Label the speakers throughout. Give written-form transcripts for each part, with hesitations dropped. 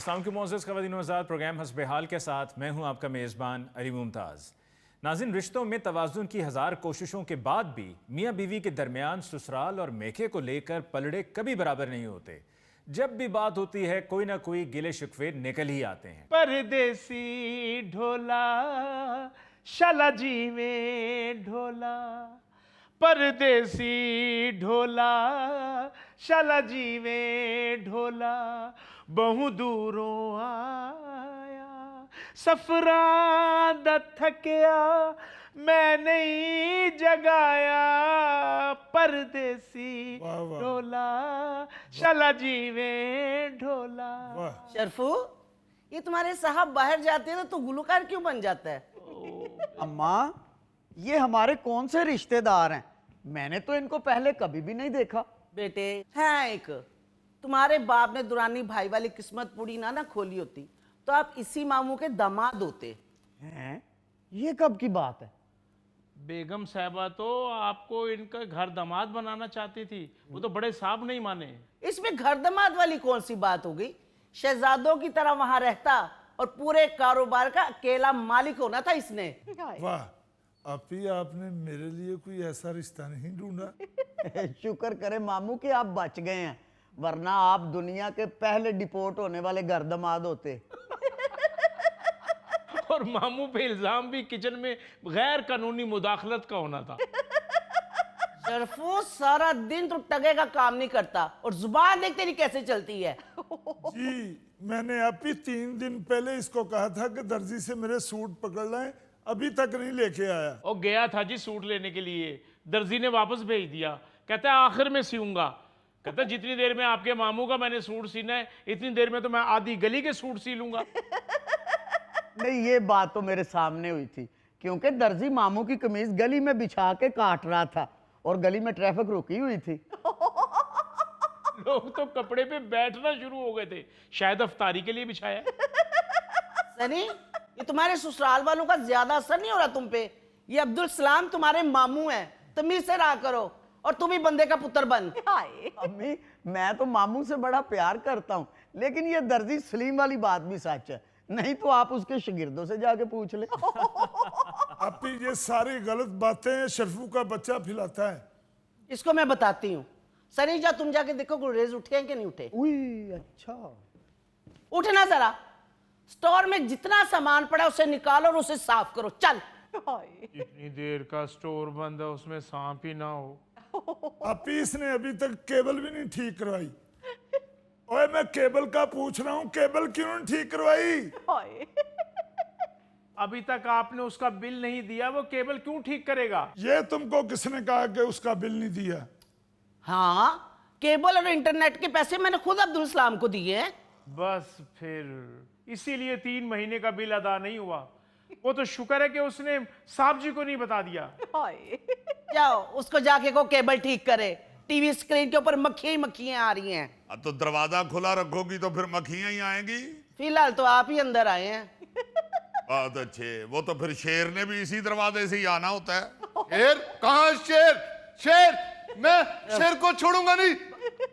Speaker 1: अस्सलाम वालेकुम मोअज़्ज़ज़ ख़वातीन व हज़रात, प्रोग्राम हस्ब हाल के साथ मैं हूं आपका मेज़बान अली मुमताज़। नाज़रीन, रिश्तों में तवाज़ुन की हज़ार कोशिशों के बाद भी मियाँ बीवी के दरमियान ससुराल और मेखे को लेकर पलड़े कभी बराबर नहीं होते। जब भी बात होती है कोई ना कोई गिले शिकवे निकल ही आते हैं।
Speaker 2: परदेसी ढोला शाला जी में ढोला, परदेसी ढोला शाला जी में ढोला, बहु दूरों आया सफरां दा थकिया मैं नहीं जगाया, परदेसी
Speaker 3: वाह वाह।
Speaker 2: ढोला शाला जी में ढोला।
Speaker 3: वाह।
Speaker 4: शरफू, ये तुम्हारे साहब बाहर जाते हैं तो गुलकार क्यों बन जाता है?
Speaker 5: अम्मा, ये हमारे कौन से रिश्तेदार हैं? मैंने तो इनको पहले कभी भी नहीं देखा।
Speaker 4: बेटे है एक, तुम्हारे बाप ने दुरानी भाई वाली किस्मत पूरी ना खोली होती तो आप इसी मामू के दामाद होते।
Speaker 5: हैं? ये कब की बात है?
Speaker 2: बेगम साहबा तो आपको इनका घर दामाद बनाना चाहती थी, वो तो बड़े साहब नहीं माने।
Speaker 4: इसमें घर दामाद वाली कौन सी बात हो गई? शहजादों की तरह वहां रहता और पूरे कारोबार का अकेला मालिक होना था इसने।
Speaker 3: वाह, आपी आपने मेरे लिए कोई ऐसा रिश्ता नहीं ढूंढा।
Speaker 5: शुक्र करे मामू कि आप बच गए हैं, वरना आप दुनिया के पहले डिपोर्ट होने वाले घर दामाद होते।
Speaker 2: और मामू पे इल्जाम भी किचन में गैर कानूनी मुदाखलत का होना था।
Speaker 4: शरफू, सारा दिन तो टगे का काम नहीं करता और जुबान देख तेरी कैसे चलती है।
Speaker 3: जी, मैंने आपी 3 दिन पहले इसको कहा था कि दर्जी से मेरे सूट पकड़ लाएं, अभी तक नहीं लेके आया।
Speaker 2: और गया था जी सूट लेने के लिए, दर्जी ने वापस भेज दिया, कहता है आखिर में सीऊंगा। कहता है जितनी देर में आपके मामू का मैंने सूट सीना है, इतनी देर में तो मैं आधी गली के सूट सी लूंगा।
Speaker 5: नहीं, ये बात तो मेरे सामने हुई थी, क्योंकि दर्जी मामू की कमीज गली में बिछा के काट रहा था और गली में ट्रैफिक रुकी हुई थी।
Speaker 2: लोग तो कपड़े पे बैठना शुरू हो गए थे, शायद अफ्तारी के लिए बिछाया।
Speaker 4: सनी, ये तुम्हारे ससुराल वालों का ज्यादा असर नहीं हो रहा तुम पे? ये अब्दुल सलाम तुम्हारे मामू हैं, तमीज से रहा करो और तुम ही बंदे का पुत्र बन।
Speaker 5: अम्मी, मैं तो मामू से बड़ा प्यार करता हूँ, लेकिन ये दर्जी सलीम वाली बात भी सच है, नहीं तो आप उसके शागिर्दों से जाके पूछ ले।
Speaker 3: आपी ये सारी गलत बातें शरफू का बच्चा फैलाता है।
Speaker 4: इसको मैं बताती हूँ। सनी, जा तुम जाके देखो गुरेज उठे हैं कि नहीं उठे।
Speaker 5: उई, अच्छा।
Speaker 4: उठना जरा, स्टोर में जितना सामान पड़ा उसे निकालो और उसे साफ करो। चल।
Speaker 2: इतनी देर का स्टोर बंद है, उसमें सांप ही ना हो।
Speaker 3: आपी इसने अभी तक केबल भी नहीं ठीक करवाई। ओए, मैं केबल का पूछ रहा हूँ, केबल क्यों नहीं ठीक करवाई?
Speaker 2: अभी तक आपने उसका बिल नहीं दिया, वो केबल क्यों ठीक करेगा?
Speaker 3: ये तुमको किसने कहा कि उसका बिल नहीं दिया?
Speaker 4: हाँ, केबल और इंटरनेट के पैसे मैंने खुद अब्दुल सलाम को दिए हैं।
Speaker 2: बस फिर इसीलिए 3 महीने का बिल अदा नहीं हुआ। वो तो शुक्र है कि उसने साहब जी को नहीं बता दिया।
Speaker 4: जाओ उसको जाके को केबल ठीक करे, टीवी स्क्रीन के ऊपर मक्खियां ही मक्खियां आ रही हैं।
Speaker 6: अब तो दरवाजा खुला रखोगी तो फिर मक्खियां ही आएंगी।
Speaker 4: फिलहाल तो आप ही अंदर आए हैं।
Speaker 6: बहुत अच्छे, वो तो फिर शेर ने भी इसी दरवाजे से ही आना होता है।
Speaker 7: शेर कहाँ? शेर शेर मैं शेर को छोड़ूंगा नहीं।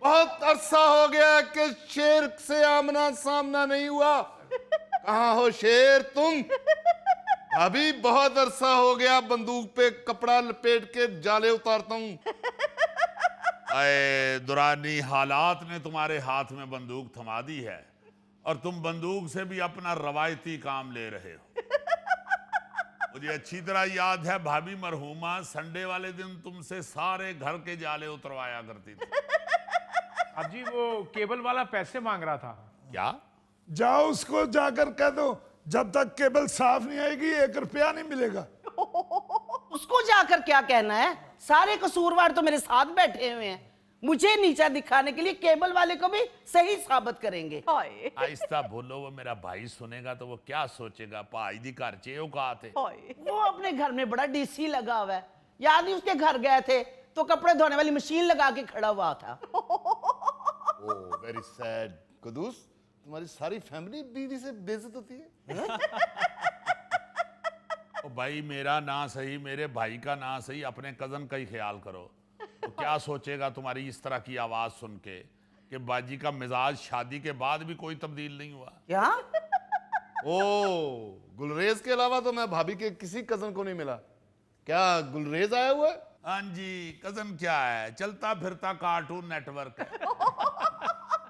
Speaker 7: बहुत अरसा हो गया कि शेर से आमना सामना नहीं हुआ। कहाँ हो शेर तुम? अभी बहुत अरसा हो गया, बंदूक पे कपड़ा लपेट के जाले उतारता हूँ।
Speaker 6: अरे दुरानी, हालात ने तुम्हारे हाथ में बंदूक थमा दी है और तुम बंदूक से भी अपना रवायती काम ले रहे हो। मुझे अच्छी तरह याद है, भाभी मरहूमा संडे वाले दिन तुमसे सारे घर के जाले उतरवाया करती थी।
Speaker 2: अब जी वो केबल वाला पैसे मांग रहा था।
Speaker 6: क्या?
Speaker 3: जाओ उसको जाकर कह दो, जब तक केबल साफ नहीं आएगी 1 रुपया नहीं मिलेगा।
Speaker 4: उसको जाकर क्या कहना है? सारे कसूरवार तो मेरे साथ बैठे हुए हैं, मुझे नीचा दिखाने के लिए केबल वाले को भी सही साबित करेंगे।
Speaker 6: आहिस्ता बोलो, वो मेरा भाई सुनेगा तो वो क्या सोचेगा? भाई दी घर चे औकात है।
Speaker 4: वो अपने घर में बड़ा डीसी लगा हुआ है, याद नहीं उसके घर गए थे तो कपड़े धोने वाली मशीन लगा के खड़ा हुआ था।
Speaker 7: Oh very sad. कुदूस, तुम्हारी सारी फैमिली बीवी से बेइज्जत होती है।
Speaker 6: ओ भाई, मेरा ना सही, मेरे भाई का ना सही, अपने कजन का ही ख्याल करो। तो क्या सोचेगा तुम्हारी इस तरह की आवाज सुन के? कि बाजी का मिजाज शादी के बाद भी कोई तब्दील नहीं हुआ।
Speaker 4: क्या?
Speaker 7: ओ, गुलरेज के अलावा तो मैं भाभी के किसी कजन को नहीं मिला। क्या गुलरेज आया हुआ है?
Speaker 6: हाँ जी, कजन क्या है, चलता फिरता कार्टून नेटवर्क है।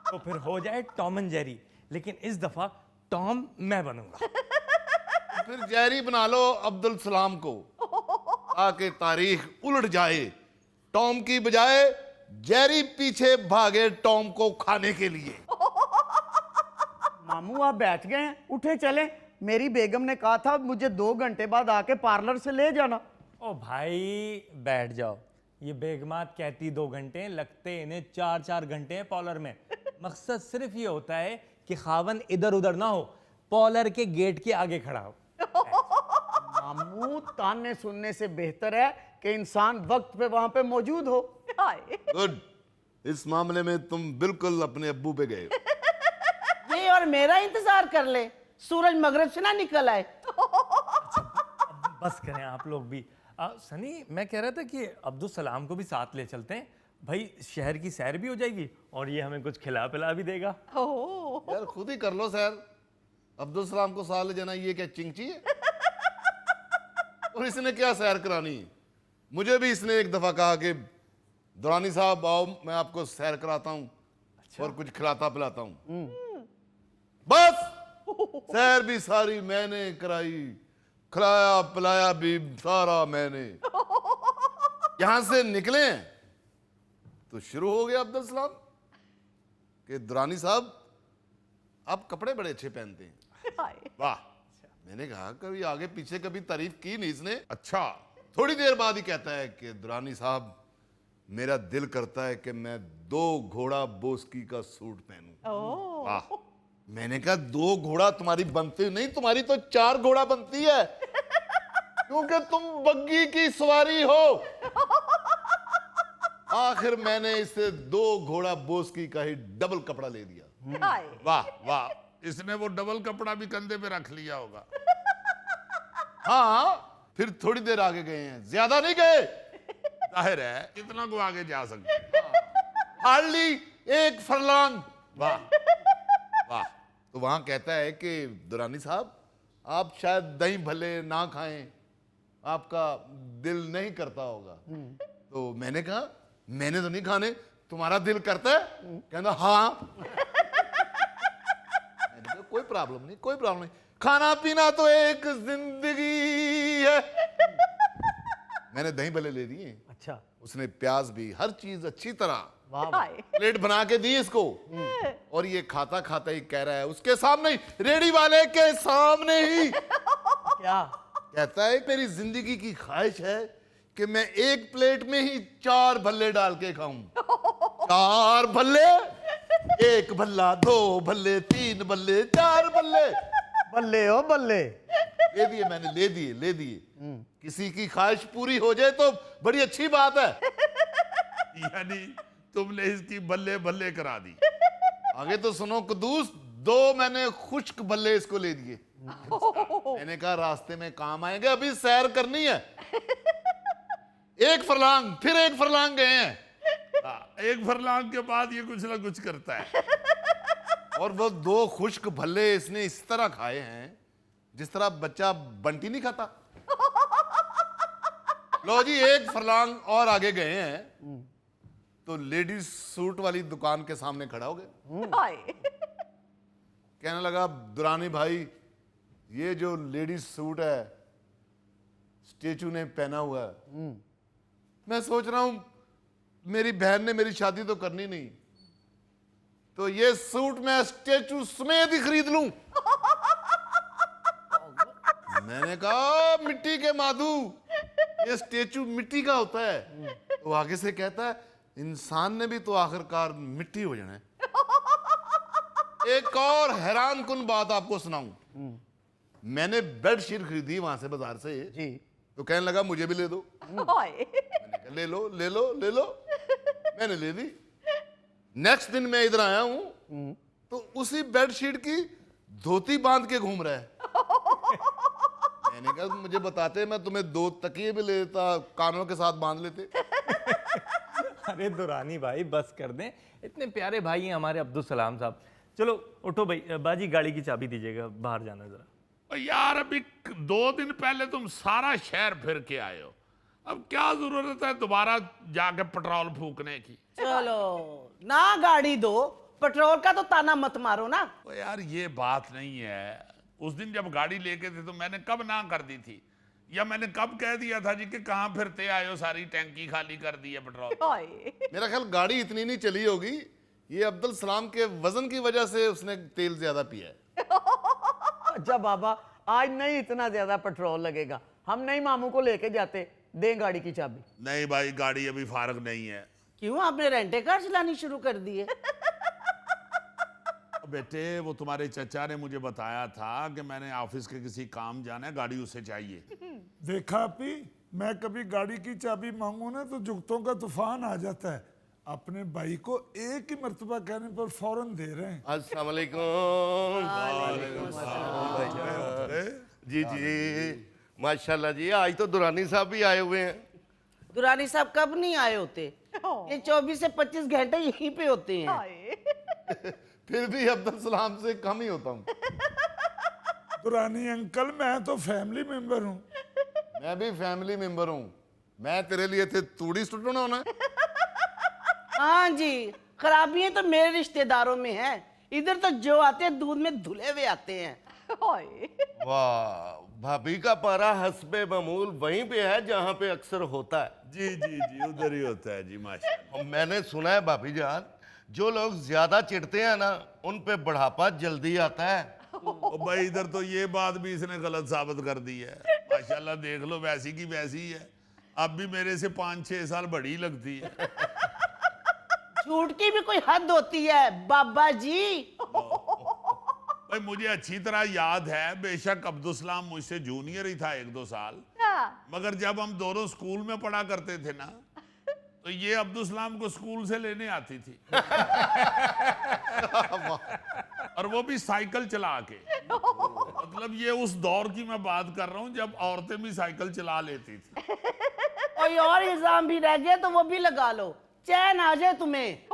Speaker 8: तो फिर हो जाए टॉम एंड जेरी, लेकिन इस दफा टॉम मैं बनूंगा।
Speaker 7: फिर जेरी बना लो अब्दुल सलाम को, ताकि तारीख उलट जाए। टॉम की बजाय जेरी पीछे भागे टॉम को खाने के लिए।
Speaker 5: मामू आप बैठ गए हैं, उठे चले। मेरी बेगम ने कहा था मुझे 2 घंटे बाद आके पार्लर से ले जाना।
Speaker 8: ओ भाई बैठ जाओ, ये बेगमात कहती 2 घंटे, लगते इन्हें 4-4 घंटे हैं पॉलर में। मकसद सिर्फ ये होता है कि खावन इधर उधर ना हो, पॉलर के गेट के आगे खड़ा हो।
Speaker 5: मामू ताने सुनने से बेहतर है कि इंसान वक्त पे वहां पे मौजूद हो।
Speaker 7: गुड, इस मामले में तुम बिल्कुल अपने अब्बू पे गए।
Speaker 4: ये और मेरा इंतजार कर ले, सूरज मगरिब से ना निकल आए।
Speaker 8: बस करें आप लोग भी। सनी, मैं कह रहा था कि अब्दुल सलाम को भी साथ ले चलते हैं, भाई शहर की सैर भी हो जाएगी और ये हमें कुछ खिला पिला भी देगा।
Speaker 7: यार खुद ही कर लो सैर, अब्दुल सलाम को साथ ले जाना ये क्या चिंची है? और इसने क्या सैर करानी? मुझे भी इसने एक दफा कहा कि दुरानी साहब आओ, मैं आपको सैर कराता हूँ और कुछ खिलाता पिलाता हूँ। बस सैर भी सारी मैंने कराई, खिलाया पिलाया भी सारा मैंने। यहां से निकले तो शुरू हो गया अब्दुल सलाम कि दुरानी साहब आप कपड़े बड़े अच्छे पहनते हैं। वाह, मैंने कहा कभी आगे पीछे कभी तारीफ की नहीं इसने। अच्छा, थोड़ी देर बाद ही कहता है कि दुरानी साहब मेरा दिल करता है कि मैं 2 घोड़ा बोस्की का सूट पहनूं। वाह, मैंने कहा 2 घोड़ा तुम्हारी बनती नहीं, तुम्हारी तो 4 घोड़ा बनती है, क्योंकि तुम बग्गी की सवारी हो। आखिर मैंने इसे 2 घोड़ा बोस्की का ही डबल कपड़ा ले दिया।
Speaker 6: वाह वाह, इसने वो डबल कपड़ा भी कंधे पे रख लिया होगा।
Speaker 7: हाँ, फिर थोड़ी देर आगे गए हैं, ज्यादा नहीं गए,
Speaker 6: जाहिर है इतना को आगे जा सकते।
Speaker 7: Hardly 1 furlong.
Speaker 6: वाह वाह।
Speaker 7: तो वहां कहता है कि दुरानी साहब आप शायद दही भल्ले ना खाएं, आपका दिल नहीं करता होगा। तो मैंने कहा मैंने तो नहीं खाने, तुम्हारा दिल करता है? कहना हाँ। मैंने कहा कोई प्रॉब्लम नहीं, कोई प्रॉब्लम नहीं, खाना पीना तो एक जिंदगी है। मैंने दही भल्ले ले दिए।
Speaker 5: अच्छा,
Speaker 7: उसने प्याज भी, हर चीज अच्छी तरह
Speaker 5: वाह।
Speaker 7: प्लेट बना के दी इसको, और ये खाता खाता ही कह रहा है उसके सामने ही, रेडी वाले के सामने ही,
Speaker 5: क्या?
Speaker 7: कहता है मेरी जिंदगी की ख्वाहिश है कि मैं एक प्लेट में ही 4 भल्ले डाल के खाऊं। 4 भल्ले, 1 भल्ला, 2 भल्ले, 3 भल्ले, 4 भल्ले।
Speaker 5: बल्ले हो बल्ले।
Speaker 7: ले दिए मैंने, ले दिए, ले दिए। किसी की ख्वाहिश पूरी हो जाए तो बड़ी अच्छी बात है।
Speaker 6: यानी तुमने इसकी बल्ले बल्ले करा दी।
Speaker 7: आगे तो सुनो कदूस, 2 मैंने खुश्क भल्ले इसको ले दिए। मैंने कहा रास्ते में काम आएंगे, अभी सैर करनी है। 1 फरलांग, फिर 1 फरलांग गए हैं।
Speaker 6: 1 फरलांग के बाद ये कुछ ना कुछ करता है।
Speaker 7: और वो 2 खुश्क भल्ले इसने इस तरह खाए हैं जिस तरह बच्चा बंटी नहीं खाता। लो जी, 1 फरलांग और आगे गए हैं तो लेडीज सूट वाली दुकान के सामने खड़ा हो गए। कहने लगा दुरानी भाई, ये जो लेडीज सूट है स्टेचू ने पहना हुआ है, मैं सोच रहा हूं मेरी बहन ने मेरी शादी तो करनी नहीं, तो ये सूट मैं स्टेचू समेत ही खरीद लूं। मैंने कहा मिट्टी के माधु, ये स्टेचू मिट्टी का होता है। तो आगे से कहता है इंसान ने भी तो आखिरकार मिट्टी हो जाना है। एक और हैरान कुन बात आपको सुनाऊं। मैंने बेडशीट खरीदी वहां से, बाजार से
Speaker 5: जी।
Speaker 7: तो कहने लगा मुझे भी ले दो। मैंने कहा ले लो ले लो ले लो। मैंने ले दी। नेक्स्ट दिन मैं इधर आया हूं तो उसी बेडशीट की धोती बांध के घूम रहा है। मैंने कहा मुझे बताते मैं तुम्हें 2 तकिए भी ले देता, कानों के साथ बांध लेते।
Speaker 8: अरे दुरानी भाई बस कर दें, इतने प्यारे भाई हैं हमारे अब्दुल सलाम साहब। चलो उठो भाई, बाजी गाड़ी की चाबी दीजिएगा, बाहर जाना जरा।
Speaker 6: और यार अभी 2 दिन पहले तुम सारा शहर फिर के आए हो, अब क्या जरूरत है दोबारा जाके पेट्रोल फूकने की।
Speaker 4: चलो ना गाड़ी दो, पेट्रोल का तो ताना मत मारो ना।
Speaker 6: ओ यार ये बात नहीं है, उस दिन जब गाड़ी लेके थे तो मैंने कब ना कर दी थी, या मैंने कब कह दिया था जी कि कहाँ फिरते आए हो, सारी टैंकी खाली कर दी है पेट्रोल।
Speaker 7: मेरा ख्याल गाड़ी इतनी नहीं चली होगी, ये अब्दुल सलाम के वजन की वजह से उसने तेल ज्यादा पिया है।
Speaker 5: अच्छा बाबा, आज नहीं इतना ज्यादा पेट्रोल लगेगा, हम नहीं मामू को लेके जाते, दें गाड़ी की चाबी।
Speaker 6: नहीं भाई गाड़ी अभी फारग नहीं है।
Speaker 4: क्यों, आपने रेंटे कार चलानी शुरू कर दी है?
Speaker 6: बेटे वो तुम्हारे चचा ने मुझे बताया था कि मैंने ऑफिस के किसी काम जाना है, गाड़ी उसे चाहिए।
Speaker 3: देखा अपी, मैं कभी गाड़ी की चाबी मांगू ना तो जुगतों का तूफान आ जाता है। अपने भाई को एक ही मर्तबा कहने पर फौरन दे रहे हैं।
Speaker 7: अस्सलाम वालेकुम। जी जी माशाल्लाह जी, आज तो दुरानी साहब भी आए हुए हैं।
Speaker 4: दुरानी साहब कब नहीं आए होते, ये 24 से 25 घंटे यहीं पे होते हैं।
Speaker 7: फिर भी अब्दुल सलाम से कम ही होता हूँ।
Speaker 3: दुरानी अंकल, मैं तो फैमिली मेंबर हूँ।
Speaker 7: मैं भी फैमिली मेंबर हूँ, मैं तेरे लिए थे तूड़ी सुटना होना।
Speaker 4: हाँ जी, खराबियां तो मेरे रिश्तेदारों में है, इधर तो जो आते हैं दूध में धुले हुए आते हैं।
Speaker 7: वाह, भाभी का पारा हस्बे मामूल वहीं पे है जहाँ पे अक्सर होता है।
Speaker 6: जी जी जी उधर ही होता है जी माशाल्लाह।
Speaker 7: और मैंने सुना है भाभी जान, जो लोग ज्यादा चिढ़ते हैं ना उन पे बुढ़ापा जल्दी आता है।
Speaker 6: ओ भाई इधर तो ये बात भी इसने गलत साबित कर दी है। माशाल्लाह देख लो, वैसी की वैसी ही है, अब भी मेरे से 5-6 साल बड़ी लगती है।
Speaker 4: झूठ की भी कोई हद होती है बाबा जी।
Speaker 6: भाई मुझे अच्छी तरह याद है, बेशक अब्दुल सलाम मुझसे जूनियर ही था 1-2 साल, मगर जब हम दोनों स्कूल में पढ़ा करते थे ना तो ये अब्दुल सलाम को स्कूल से लेने आती थी। और वो भी साइकिल चला के। मतलब ये उस दौर की मैं बात कर रहा हूँ जब औरतें भी साइकिल चला लेती थी।
Speaker 4: कोई और इल्जाम भी रह गया तो वो भी लगा लो, चैन आ जाए तुम्हें।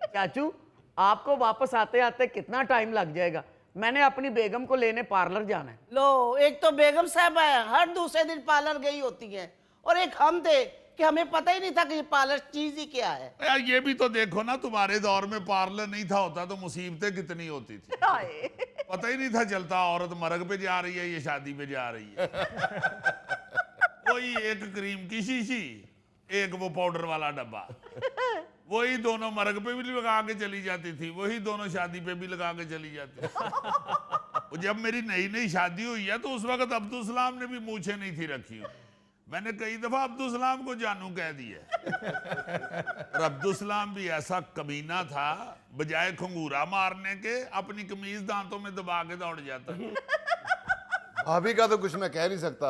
Speaker 5: चाचू, आपको वापस आते आते कितना टाइम लग जाएगा? मैंने अपनी बेगम को लेने पार्लर जाना है।
Speaker 4: लो, एक तो बेगम साहब है, हर दूसरे दिन पार्लर गई होती है, और एक हम थे कि हमें पता ही नहीं था कि ये पार्लर चीज ही क्या है।
Speaker 6: यार ये भी तो देखो ना, तुम्हारे दौर में पार्लर नहीं था होता तो मुसीबतें कितनी होती थी। पता ही नहीं था चलता औरत मर्ग पे जा रही है ये शादी पे जा रही है। वही एक क्रीम की शीशी, एक वो पाउडर वाला डब्बा, वही दोनों मर्ग पे भी लगा के चली जाती थी, वही दोनों शादी पे भी लगा के चली जाती थी। जब मेरी नई नई शादी हुई है तो उस वक्त अब्दुल सलाम ने भी मूछें नहीं थी रखी, मैंने कई दफा अब्दुल सलाम को जानू कह दिया। और अब्दुल सलाम भी ऐसा कमीना था, बजाय खंगूरा मारने के अपनी कमीज दांतों में दबा के दौड़ जाता।
Speaker 7: भाभी का तो कुछ मैं कह नहीं सकता,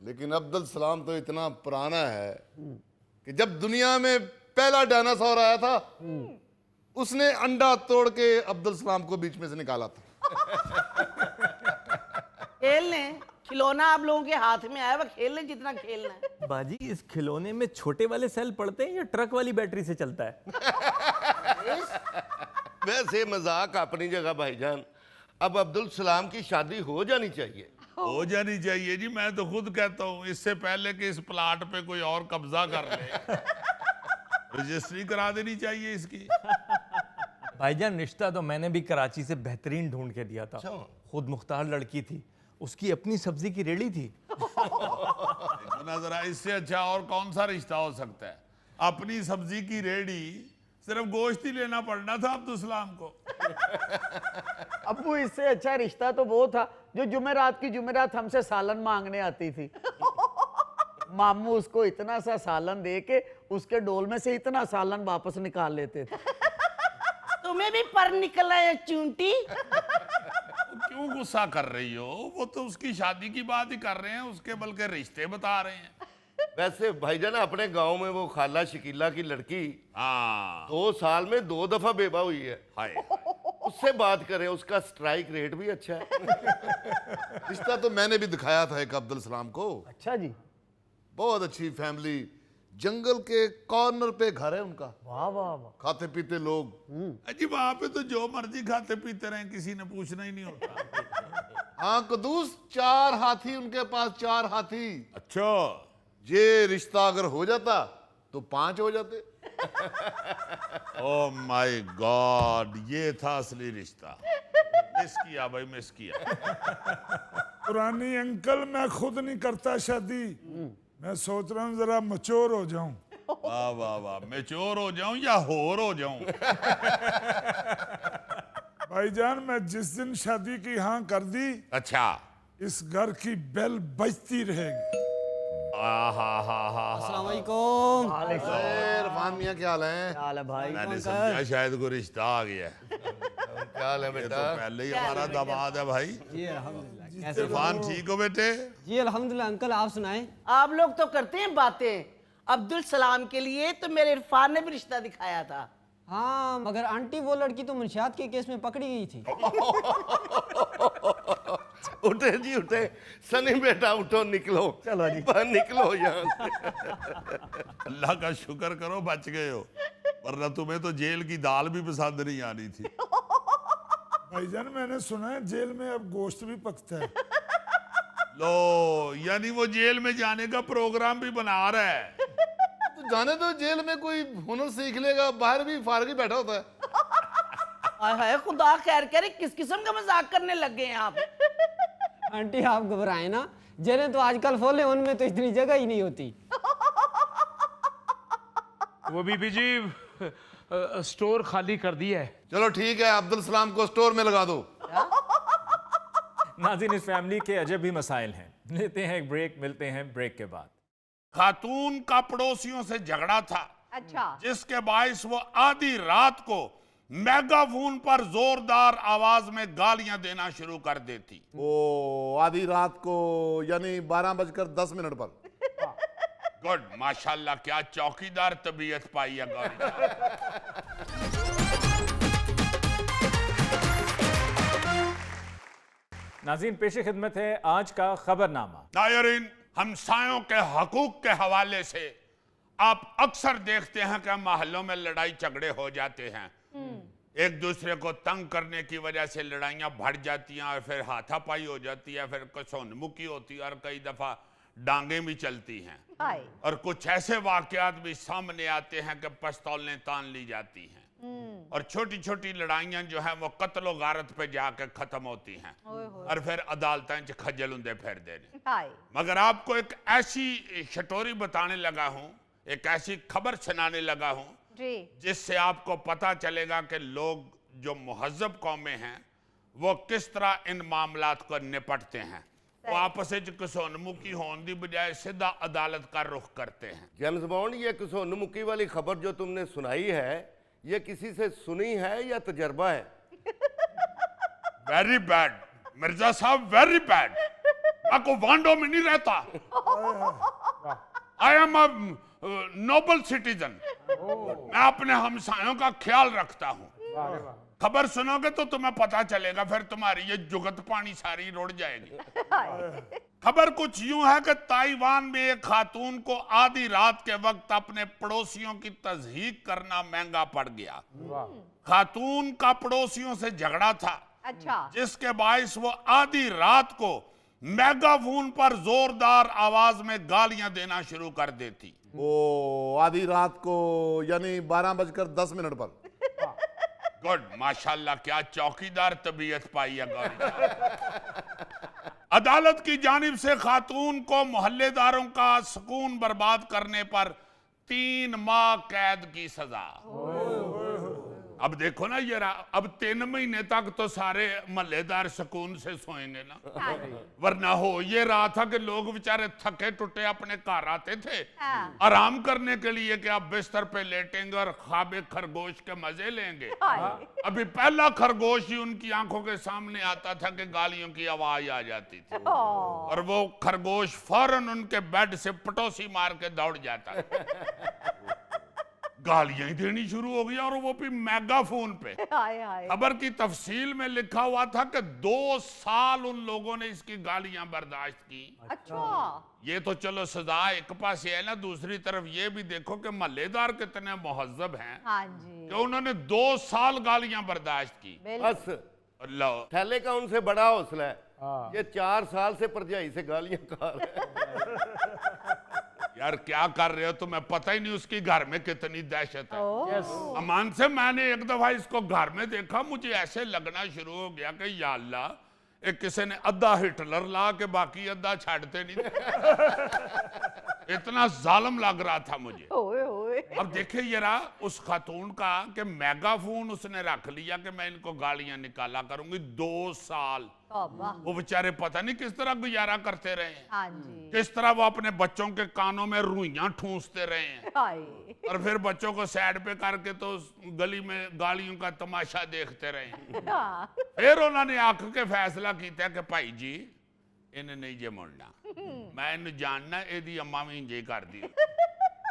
Speaker 7: लेकिन अब्दुल सलाम तो इतना पुराना है कि जब दुनिया में पहला डायनासोर आया था उसने अंडा तोड़ के अब्दुल सलाम को बीच में से निकाला था।
Speaker 4: खेलने खिलौना आप लोगों के हाथ में आया, वह खेलने जितना खेलना है।
Speaker 8: बाजी इस खिलौने में छोटे वाले सेल पड़ते हैं या ट्रक वाली बैटरी से चलता है?
Speaker 7: वैसे मजाक अपनी जगह भाईजान, अब अब्दुल सलाम की शादी हो जानी चाहिए।
Speaker 6: हो जानी चाहिए जी, मैं तो खुद कहता हूँ इससे पहले कि इस प्लाट पे कोई और कब्जा कर ले, रजिस्ट्री करा देनी चाहिए इसकी।
Speaker 8: भाईजान रिश्ता तो मैंने भी कराची से बेहतरीन ढूंढ के दिया था, खुद मुख्तार लड़की थी, उसकी अपनी सब्जी की रेड़ी थी।
Speaker 6: ना जरा इससे अच्छा और कौन सा रिश्ता हो सकता है? अपनी सब्जी की रेड़ी, सिर्फ गोश्त ही लेना पड़ना था अब्दुल सलाम को।
Speaker 5: अब्बू, इससे अच्छा रिश्ता तो वो था जो जुमेरात की जुमेरात हमसे सालन मांगने आती थी। मामू उसको इतना सा सालन दे के उसके डोल में से इतना सालन वापस निकाल लेते थे।
Speaker 4: तुम्हें भी पर निकला है चूंटी।
Speaker 6: क्यों गुस्सा कर रही हो? वो तो उसकी शादी की बात ही कर रहे हैं, उसके बल्कि रिश्ते बता रहे हैं।
Speaker 7: वैसे भाईजान अपने गांव में वो खाला शकीला की लड़की
Speaker 6: हाँ
Speaker 7: 2 साल में 2 दफा बेबा हुई है।
Speaker 6: हाय
Speaker 7: उससे बात करें, उसका स्ट्राइक रेट भी अच्छा है। रिश्ता तो मैंने भी दिखाया था एक अब्दुल सलाम को।
Speaker 5: अच्छा जी।
Speaker 7: बहुत अच्छी फैमिली, जंगल के कॉर्नर पे घर है उनका,
Speaker 5: वाह वाह वाह।
Speaker 7: खाते पीते लोग।
Speaker 6: अजी वहां पे तो जो मर्जी खाते पीते रहे, किसी ने पूछना ही नहीं होता।
Speaker 7: हाँ कदूस, 4 हाथी उनके पास, 4 हाथी।
Speaker 6: अच्छा,
Speaker 7: ये रिश्ता अगर हो जाता तो 5 हो जाते।
Speaker 6: ओ माय गॉड, ये था असली रिश्ता। मिस किया भाई, मिस किया।
Speaker 3: पुरानी अंकल, मैं खुद नहीं करता शादी, मैं सोच रहा हूँ जरा मच्योर हो जाऊं।
Speaker 6: वाह वाह वाह, मैच्योर हो जाऊं या होर हो जाऊं?
Speaker 3: भाईजान, मैं जिस दिन शादी की हाँ कर दी,
Speaker 6: अच्छा,
Speaker 3: इस घर की बेल बजती रहेगी।
Speaker 7: इरफान मियां क्या हाल है?
Speaker 5: हाल है भाई?
Speaker 6: मैंने समझा शायद कोई रिश्ता आ गया है।
Speaker 7: क्या हाल है
Speaker 6: ये तो
Speaker 7: बेटा?
Speaker 6: पहले ही हमारा दामाद है भाई।
Speaker 9: जी अल्हम्दुलिल्लाह। कैसे?
Speaker 6: इरफान ठीक हो बेटे?
Speaker 9: जी अल्हम्दुलिल्लाह अंकल, आप सुनाएं।
Speaker 4: आप लोग तो करते हैं बातें। अब्दुल सलाम के लिए तो मेरे इरफान ने भी रिश्ता दिखाया था।
Speaker 9: हाँ, मगर आंटी वो लड़की तो मुंशियात के केस में पकड़ी गई थी।
Speaker 7: उठे जी उठे, सनी बेटा उठो, निकलो।
Speaker 5: चलो जी।
Speaker 7: निकलो यहाँ से।
Speaker 6: अल्लाह का शुक्र करो बच गए हो, वरना तुम्हें तो जेल की दाल भी पसंद नहीं आनी थी।
Speaker 3: भाईजान, मैंने सुना है जेल में अब गोश्त भी पकता है।
Speaker 6: लो, यानी वो जेल में जाने का प्रोग्राम भी बना रहा है।
Speaker 7: तो जाने दो, जेल में कोई हुनर सीख लेगा, बाहर भी फारग ही बैठा होता है।
Speaker 4: हाय हाय, खुदा खैर करे, किस किस्म का मजाक करने लग गए हैं आप?
Speaker 9: आंटी आप घबराएं ना, जेलें तो आजकल फुल हैं, उनमें तो इतनी जगह ही नहीं होती।
Speaker 2: वो बीबी जी स्टोर खाली कर दिया है।
Speaker 7: चलो ठीक है, अब्दुल सलाम को स्टोर में लगा दो।
Speaker 1: नाज़रीन, इस फैमिली के अजब भी मसाइल हैं। लेते हैं एक ब्रेक, मिलते हैं ब्रेक के बाद।
Speaker 6: खातून का पड़ोसियों से झगड़ा था,
Speaker 10: अच्छा,
Speaker 6: जिसके बायस वो आधी रात को मेगाफोन पर जोरदार आवाज में गालियां देना शुरू कर देती।
Speaker 7: ओ, आधी रात को यानी 12:10 पर।
Speaker 6: गुड, माशाल्लाह, क्या चौकीदार तबीयत पाई है गौरी।
Speaker 1: नाज़रीन, पेश खिदमत है आज का खबरनामा।
Speaker 6: नायरीन, हमसायों के हकूक के हवाले से आप अक्सर देखते हैं कि मोहल्लों में लड़ाई झगड़े हो जाते हैं। एक दूसरे को तंग करने की वजह से लड़ाइयां बढ़ जाती हैं और फिर हाथापाई हो जाती है, फिर कसोनमुखी होती है और कई दफा डांगें भी चलती हैं।
Speaker 10: हाय,
Speaker 6: और कुछ ऐसे वाकयात भी सामने आते हैं कि पिस्तौलें तान ली जाती हैं और छोटी छोटी लड़ाइयां जो है वो कत्लो गारत पे जाके खत्म होती हैं और फिर अदालतें च खज्जल हुंदे फिरदे ने।
Speaker 10: हाय,
Speaker 6: मगर आपको एक ऐसी शटोरी बताने लगा हूं, एक ऐसी खबर सुनाने लगा हूं
Speaker 10: जी,
Speaker 6: जिससे आपको पता चलेगा कि लोग जो मुहज्जब कौमें हैं वो किस तरह इन मामलात को निपटते हैं। वो आपस में कसोनमुखी होने की बजाय सीधा अदालत का रुख करते हैं।
Speaker 11: जेम्स बॉन्ड, ये कसोनमुखी वाली खबर जो तुमने सुनाई है, ये किसी से सुनी है या तजर्बा है?
Speaker 6: वेरी बैड मिर्जा साहब, वेरी बैड। मैं को वांडो में नहीं रहता। I am a Nobel citizen. मैं अपने हमसायों का ख्याल रखता हूँ। खबर सुनोगे तो तुम्हें पता चलेगा, फिर तुम्हारी ये जुगत पानी सारी रुड़ जाएगी। खबर कुछ यूं है कि ताइवान में एक खातून को आधी रात के वक्त अपने पड़ोसियों की तज़हीक करना महंगा पड़ गया। खातून का पड़ोसियों से झगड़ा था,
Speaker 10: अच्छा,
Speaker 6: जिसके बायस वो आधी रात को मेगाफोन पर जोरदार आवाज में गालियां देना शुरू कर देती।
Speaker 7: ओ, आधी रात को यानी 12:10 पर।
Speaker 6: गुड, माशाल्लाह, क्या चौकीदार तबीयत पाई है गौरी। अदालत की जानिब से खातून को मोहल्लेदारों का सुकून बर्बाद करने पर 3 माह कैद की सजा। अब देखो ना, ये अब 3 महीने तक तो सारे मोहल्लेदार सुकून से सोएंगे ना, वरना हो ये रहा था कि लोग बेचारे थके टुटे अपने घर आते थे आराम करने के लिए कि आप बिस्तर पे लेटेंगे और ख्वाबे खरगोश के मजे लेंगे। अभी पहला खरगोश ही उनकी आंखों के सामने आता था कि गालियों की आवाज आ जाती थी और वो खरगोश फौरन उनके बेड से पटोसी मार के दौड़ जाता। गालियां ही देनी शुरू हो गई, और वो भी मेगाफोन पे।
Speaker 10: हाय हाय।
Speaker 6: खबर की तफसील में लिखा हुआ था कि 2 साल उन लोगों ने इसकी गालियां बर्दाश्त की।
Speaker 10: अच्छा।
Speaker 6: ये तो चलो सजा एक पास है ना, दूसरी तरफ ये भी देखो कि महल्लेदार कितने मुहज्जब हैं
Speaker 10: हाँ जी।
Speaker 6: कि उन्होंने 2 साल गालियां बर्दाश्त की।
Speaker 11: बस
Speaker 6: अल्लाह,
Speaker 11: थैले का उनसे बड़ा हौसला है। ये 4 साल से परजाई से गालियां खा रहे हैं।
Speaker 6: यार क्या कर रहे हो, तुम्हें पता ही नहीं उसकी घर में कितनी दहशत है। अमान से मैंने एक दफा इसको घर में देखा, मुझे ऐसे लगना शुरू हो गया कि या अल्लाह, एक किसी ने अद्धा हिटलर ला के बाकी अद्धा छाड़ते नहीं। इतना जालिम लग रहा था मुझे।
Speaker 10: ओए ओए।
Speaker 6: अब देखिए जरा उस खातून का कि मेगाफोन उसने रख लिया कि मैं इनको गालियां निकाला करूंगी। 2 साल
Speaker 10: तौबा।
Speaker 6: वो बेचारे पता नहीं किस तरह गुजारा करते रहे हैं,
Speaker 10: हाँ जी।
Speaker 6: किस तरह वो अपने बच्चों के कानों में रुइयां ठूंसते रहे हैं,
Speaker 10: हाय।
Speaker 6: और फिर बच्चों को साइड पे करके तो गली में गालियों का तमाशा देखते रहे हैं।
Speaker 10: हाँ।
Speaker 6: फिर उन्होंने आख के फैसला किया कि भाई जी इन्हें नहीं जे मुड़ना, मैं इन्हें जानना, एदी अम्मा भी इंजे कर दी।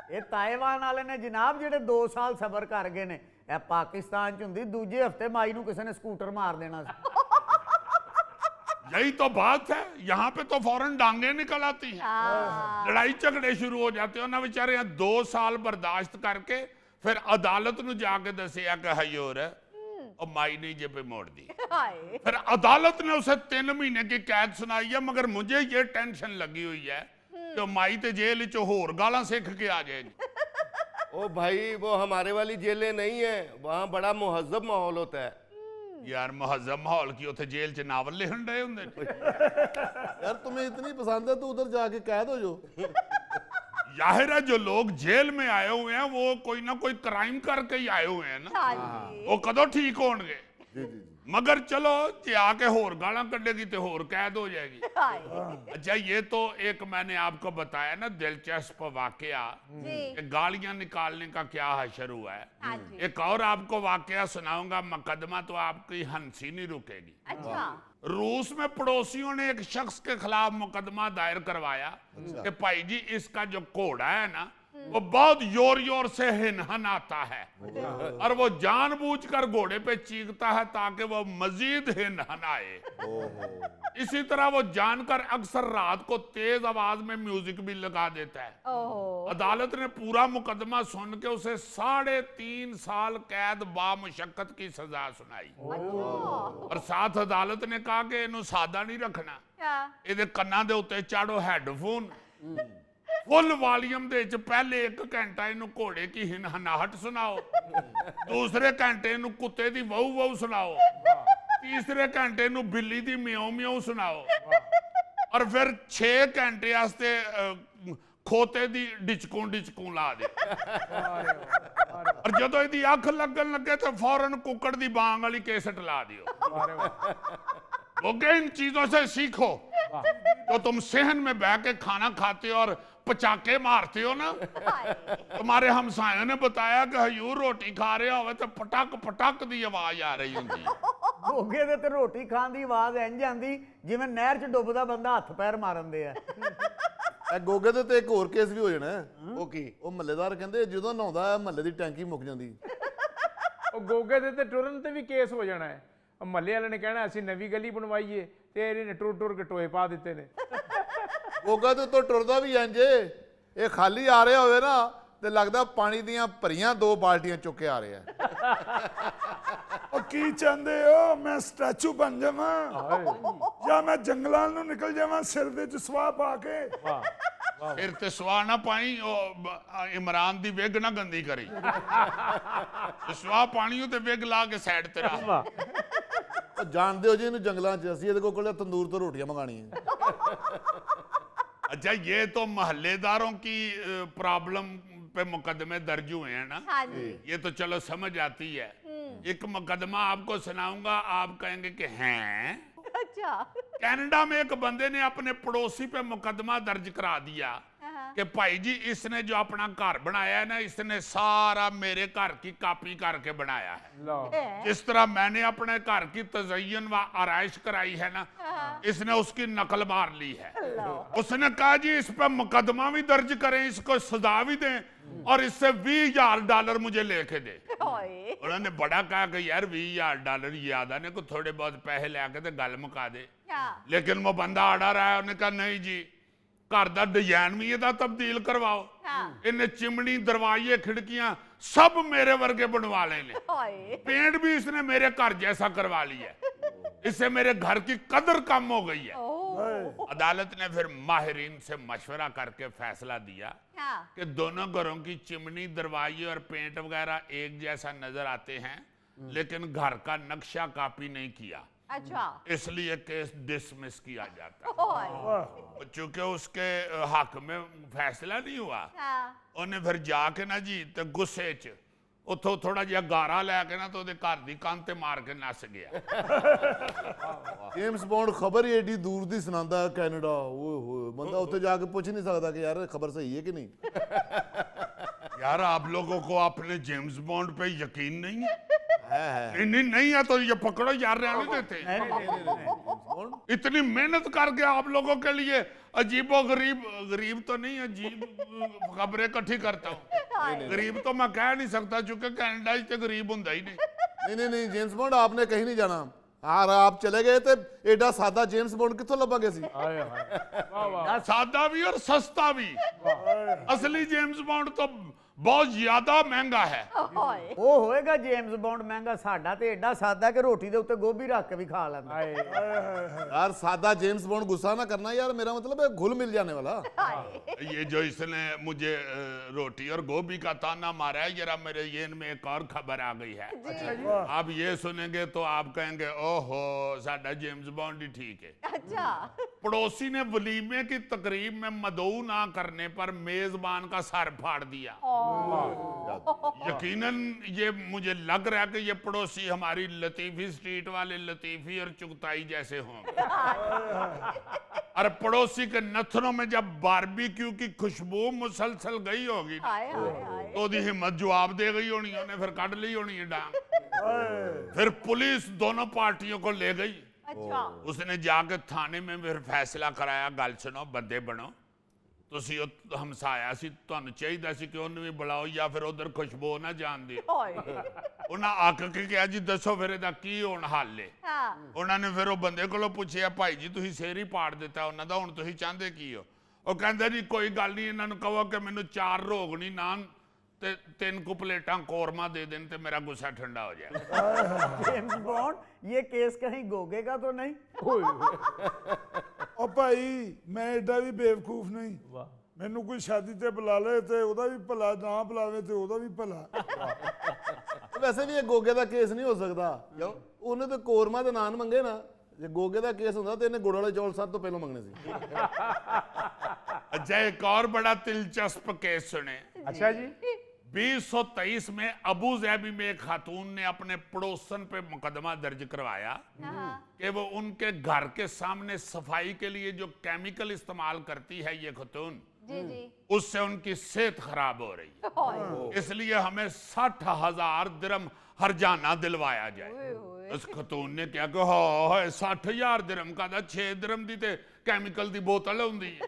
Speaker 5: ਇਹ ਤਾਇਵਾਨ ਵਾਲੇ ਨੇ ਜਨਾਬ ਜਿਹੜੇ 2 ਸਾਲ ਸਬਰ ਕਰ ਗਏ ਨੇ, ਇਹ ਪਾਕਿਸਤਾਨ ਚ ਹੁੰਦੀ ਦੂਜੇ ਹਫਤੇ ਮਾਈ ਨੂੰ ਕਿਸੇ ਨੇ ਸਕੂਟਰ ਮਾਰ ਦੇਣਾ ਸੀ।
Speaker 6: यही तो बात है, यहाँ पे तो फौरन डांगे निकल आती हैं, लड़ाई झगड़े शुरू हो जाते हो ना। बेचारे 2 साल बर्दाश्त करके फिर अदालत ਨੂੰ जाके दसिया कि हजूर और माई ने जे पे मोड़ दी।
Speaker 10: हाय।
Speaker 6: फिर अदालत ने उसे 3 महीने की कैद सुनाई है, मगर मुझे ये टेंशन लगी हुई है कि माई तो जेल च होर गालां सीख के आ जाएगी।
Speaker 11: ओ भाई वो हमारे वाली जेलें नहीं है, वहाँ बड़ा मुहज्जब माहौल होता है।
Speaker 6: यार मुहज्जब माहौल की उथे जेल च नावल लिखन रहे होंगे।
Speaker 7: यार तुम्हें इतनी पसंद है तो उधर जाके कैद हो जो।
Speaker 6: जाहिर है जो लोग जेल में आए हुए हैं वो कोई ना कोई क्राइम करके ही आए हुए हैं ना,
Speaker 10: हाँ जी।
Speaker 6: वो कदों ठीक होंगे। मगर चलो जे आके होर गालां कढ़ेगी तो होर कैद हो जाएगी।
Speaker 10: हाय।
Speaker 6: अच्छा ये तो एक मैंने आपको बताया ना दिलचस्प वाकया
Speaker 10: जी।
Speaker 6: कि गालियां निकालने का क्या हशर हुआ है।
Speaker 10: हाँ जी।
Speaker 6: एक और आपको वाकया सुनाऊंगा, मुकदमा तो आपकी हंसी नहीं रुकेगी।
Speaker 10: अच्छा।
Speaker 6: रूस में पड़ोसियों ने एक शख्स के खिलाफ मुकदमा दायर करवाया कि भाई जी इसका जो घोड़ा है ना वो बहुत जोर जोर से हिनहन आता है, और वो जानबूझकर घोड़े पे चीखता है ताकि वो मजीद हिनहन आए। इसी तरह वो जानकर अक्सर रात को तेज आवाज में म्यूजिक भी लगा देता है।
Speaker 10: ओह।
Speaker 6: अदालत ने पूरा मुकदमा सुन के उसे 3.5 साल कैद बामुशक्कत की सजा सुनाई, और साथ अदालत ने कहा कि इन्हें सादा नहीं रखना,
Speaker 10: क्या?
Speaker 6: ਇਹਦੇ ਕੰਨਾਂ ਦੇ ਉੱਤੇ ਚਾੜੋ ਹੈੱਡਫੋਨ, फुल वॉल्यूम दे च पहले 1 घंटा इनू घोड़े की हिनहनाहट सुनाओ, दूसरे घंटे इनू कुत्ते दी वहू वहू सुनाओ, तीसरे घंटे इनू बिल्ली दी म्याऊ म्याऊ सुनाओ, और फिर 6 घंटे वास्ते खोते दी डिचकू डिचकू ला दे। और जदों इहदी अख लगन लगे तो फौरन कुकड़ दी बांग वाली केसट ला दियो। ओके, इन चीजों से सीखो। तो तुम सहन में बह के खाना खाते हो और पचाके मारते हो ना, तुम्हारे हमसायों ने बताया कि हजूर रोटी खा रहे हो तो पटक पटक दी आवाज आ रही होंगी।
Speaker 5: ਗੋਗੇ ਦੇ ਤੇ ਰੋਟੀ ਖਾਣ ਦੀ ਆਵਾਜ਼ ਇੰਜ ਆਂਦੀ ਜਿਵੇਂ ਨਹਿਰ 'ਚ ਡੁੱਬਦਾ ਬੰਦਾ ਹੱਥ ਪੈਰ ਮਾਰਨ ਦੇ ਆ।
Speaker 7: ਇਹ ਗੋਗੇ ਦੇ ਤੇ ਇੱਕ ਹੋਰ ਕੇਸ ਵੀ ਹੋ ਜਾਣਾ ਹੈ।
Speaker 11: वो की
Speaker 7: ਉਹ ਮਹੱਲੇਦਾਰ ਕਹਿੰਦੇ ਜਦੋਂ ਨਹਾਉਂਦਾ ਹੈ ਮਹੱਲੇ ਦੀ ਟੈਂਕੀ ਮੁੱਕ ਜਾਂਦੀ।
Speaker 2: ਉਹ ਗੋਗੇ ਦੇ ਤੇ ਟੁਰਨ ਤੇ ਵੀ ਕੇਸ ਹੋ ਜਾਣਾ ਹੈ। ਮਹੱਲੇ ਵਾਲੇ ਨੇ ਕਹਿਣਾ ਅਸੀਂ ਨਵੀਂ ਗਲੀ ਬਣਵਾਈਏ ਤੇ ਇਹਨੇ ਟੁਰ ਟੁਰ ਕੇ ਟੋਏ ਪਾ ਦਿੱਤੇ ਨੇ।
Speaker 7: ਗੋਗਾ ਦੇ ਤੋਂ ਟੁਰਦਾ ਵੀ ਇੰਜ ਇਹ ਖਾਲੀ ਆ ਰਿਹਾ ਹੋਵੇ ਨਾ ਤੇ ਲੱਗਦਾ ਪਾਣੀ ਦੀਆਂ ਭਰੀਆਂ 2 ਬਾਲਟੀਆਂ ਚੁੱਕ ਕੇ ਆ ਰਿਹਾ।
Speaker 3: ਉਹ ਕੀ ਚਾਹੁੰਦੇ ਹੋ, ਮੈਂ ਸਟੈਚੂ ਬਣ ਜਾਵਾਂ ਜਾਂ ਮੈਂ ਜੰਗਲਾਂ ਨੂੰ ਨਿਕਲ ਜਾਵਾਂ ਸਿਰ ਦੇ ਚ ਸਵਾਹ ਪਾ ਕੇ?
Speaker 6: फिर ते सुहा ना पाई, इमरान दी विग ना गंदी करी। सुहा पानी ते विग ला के साइड ते रख।
Speaker 7: ਉਹ ਜਾਣਦੇ ਹੋ ਜੀ ਇਹਨੂੰ ਜੰਗਲਾਂ 'ਚ ਅਸੀਂ ਇਹਦੇ ਕੋਲ ਤੰਦੂਰ ਤੋਂ ਰੋਟੀਆਂ ਮੰਗਾਣੀਆਂ।
Speaker 6: अच्छा ये तो महल्लेदारों की प्रॉब्लम पे मुकदमे दर्ज हुए हैं ना,
Speaker 10: हाँ जी।
Speaker 6: ये तो चलो समझ आती है। एक मुकदमा आपको सुनाऊंगा, आप कहेंगे कि हैं।
Speaker 10: अच्छा।
Speaker 6: कनाडा में एक बंदे ने अपने पड़ोसी पे मुकदमा दर्ज करा दिया कि भाई जी इसने जो अपना घर बनाया है ना, इसने सारा मेरे घर की कॉपी करके बनाया है। जिस तरह मैंने अपने घर की तज़य्युन व आराइश कराई है ना, इसने उसकी नकल मार ली है। उसने कहा जी इस पर मुकदमा भी दर्ज करें, इसको सजा भी दें और इससे $20,000 मुझे लेके दे। उन्होंने बड़ा कहा कि यार $20,000 याद आने को थोड़े बहुत पैसे लेके तो गल मुका दे, लेकिन वो बंदा आड़ा रहा है। उन्होंने कहा नहीं जी, घर का डिजाइन भी ਇਹਦਾ तब्दील करवाओ, इन्हें चिमनी दरवाजे खिड़कियां सब मेरे वर्गे बनवा लेने, पेंट भी इसने मेरे घर जैसा करवा लिया, इससे मेरे घर की कदर कम हो गई है। अदालत ने फिर माहिरीन से मशवरा करके फैसला दिया कि दोनों घरों की चिमनी दरवाजे और पेंट वगैरह एक जैसा नजर आते हैं, लेकिन घर का नक्शा कॉपी नहीं किया।
Speaker 10: अच्छा,
Speaker 6: इसलिए केस डिसमिस किया जाता। चूंकि उसके हक में फैसला नहीं हुआ, उन्हें फिर जाके ना जी ते गुस्से च उतो थोड़ा जिहा गारा लैके ना तो घर की कंध ते मार के नस गया।
Speaker 7: जेम्स बॉन्ड खबर ही एडी दूर दी सुनांदा है कैनेडा, ओए होए बंदा उत्ते जाके पूछ नहीं सकता कि यार खबर सही है कि नहीं।
Speaker 6: यार आप लोगों को अपने जेम्स बॉन्ड पे यकीन नहीं है? नहीं है तो ये पकड़ो यार, रहने देते। इतनी मेहनत करके आप लोगों के लिए अजीबो गरीब तो नहीं, अजीब खबरें इकट्ठी करता हूँ। गरीब तो मैं कह नहीं सकता क्योंकि कनाडा से गरीब होता ही नहीं।
Speaker 7: नहीं जेम्स बॉन्ड आपने कहीं नहीं जाना। हाँ आप चले गए थे, एडा सादा जेम्स बॉन्ड कितों लभागे सी?
Speaker 6: सादा भी और सस्ता भी। असली जेम्स बॉन्ड तो बहुत ज्यादा महंगा है।
Speaker 5: वो होएगा जेम्स बॉन्ड महंगा, साडा ते एडा सादा कि रोटी दे उत्ते गोभी रख के भी खा लेंदा।
Speaker 7: यार सादा जेम्स बॉन्ड गुस्सा ना करना यार, मेरा मतलब है घुल मिल जाने वाला।
Speaker 6: ये जो इसने मुझे रोटी और गोभी का ताना मारा है, जरा मेरे येन में एक और खबर आ गई है। आप ये सुनेंगे तो आप कहेंगे ओहो साडा जेम्स बॉन्ड ही ठीक है।
Speaker 10: अच्छा,
Speaker 6: पड़ोसी ने वलीमे की तकरीब में मदऊ ना करने पर मेजबान का सर फाड़ दिया। यकीनन ये मुझे लग रहा है कि ये पड़ोसी हमारी लतीफी स्ट्रीट वाले लतीफी और चुगताई जैसे होंगे। और पड़ोसी के नथनों में जब बारबेक्यू की खुशबू मुसलसल गई होगी तो दी हिम्मत जवाब दे गई होनी, उन्हें फिर काट ली होनी है डांग। फिर पुलिस दोनों पार्टियों को ले गई।
Speaker 10: अच्छा,
Speaker 6: उसने जाके थाने में फिर फैसला कराया, गल सुनो बंदे बनो, तुसी हमसाया सी, तुहानू चाहिदा सी कि उन्हें भी बुलाओ या फिर उधर खुशबू ना जान दे। उन्हें आक के कहा जी दसो फिर इहदा की हुण हल है। उन्होंने फिर वो बंदे कोलों पूछया भाई जी तुसी सिर ही पाड़ दिता उन्हां दा, हुण तुसी चाहते की हो? वो कहंदा जी कोई गल नहीं, इन्हां नूं कहो कि मैनूं 4 रोगनी नान ते 3 को प्लेटां कोरमा दे देन ते मेरा गुस्सा ठंडा हो जाए।
Speaker 5: जेम्स बॉन्ड ये केस कहीं गोगेगा तो नहीं?
Speaker 3: ओ भाई मैं एडा भी बेवकूफ नहीं, मैनू कोई शादी ते बुला ले ते ओदा भी भला, ना बुलावे ते ओदा भी भला।
Speaker 7: वैसे भी ये गोगे का केस नहीं हो सकता, क्यों? उन्हें तो कोरमा दे नान मंगे ना, जे गोगे का केस होंदा तो इन्हें गुड़ वाले चौल सब तो पहले मंगने सी।
Speaker 6: अच्छा एक और बड़ा दिलचस्प केस सुने।
Speaker 2: अच्छा जी,
Speaker 6: 2023 में अबू ज़ैबी में एक खातून ने अपने पड़ोसन पे मुकदमा दर्ज करवाया कि वो उनके घर के सामने सफाई के लिए जो केमिकल इस्तेमाल करती है ये खातून, उससे उनकी सेहत खराब हो रही है, इसलिए हमें 60,000 दिरहम हरजाना दिलवाया जाए। उस खातून ने क्या कहा, 60,000 दिरहम का 6 दिरहम दी ते केमिकल दी बोतल होंदी है।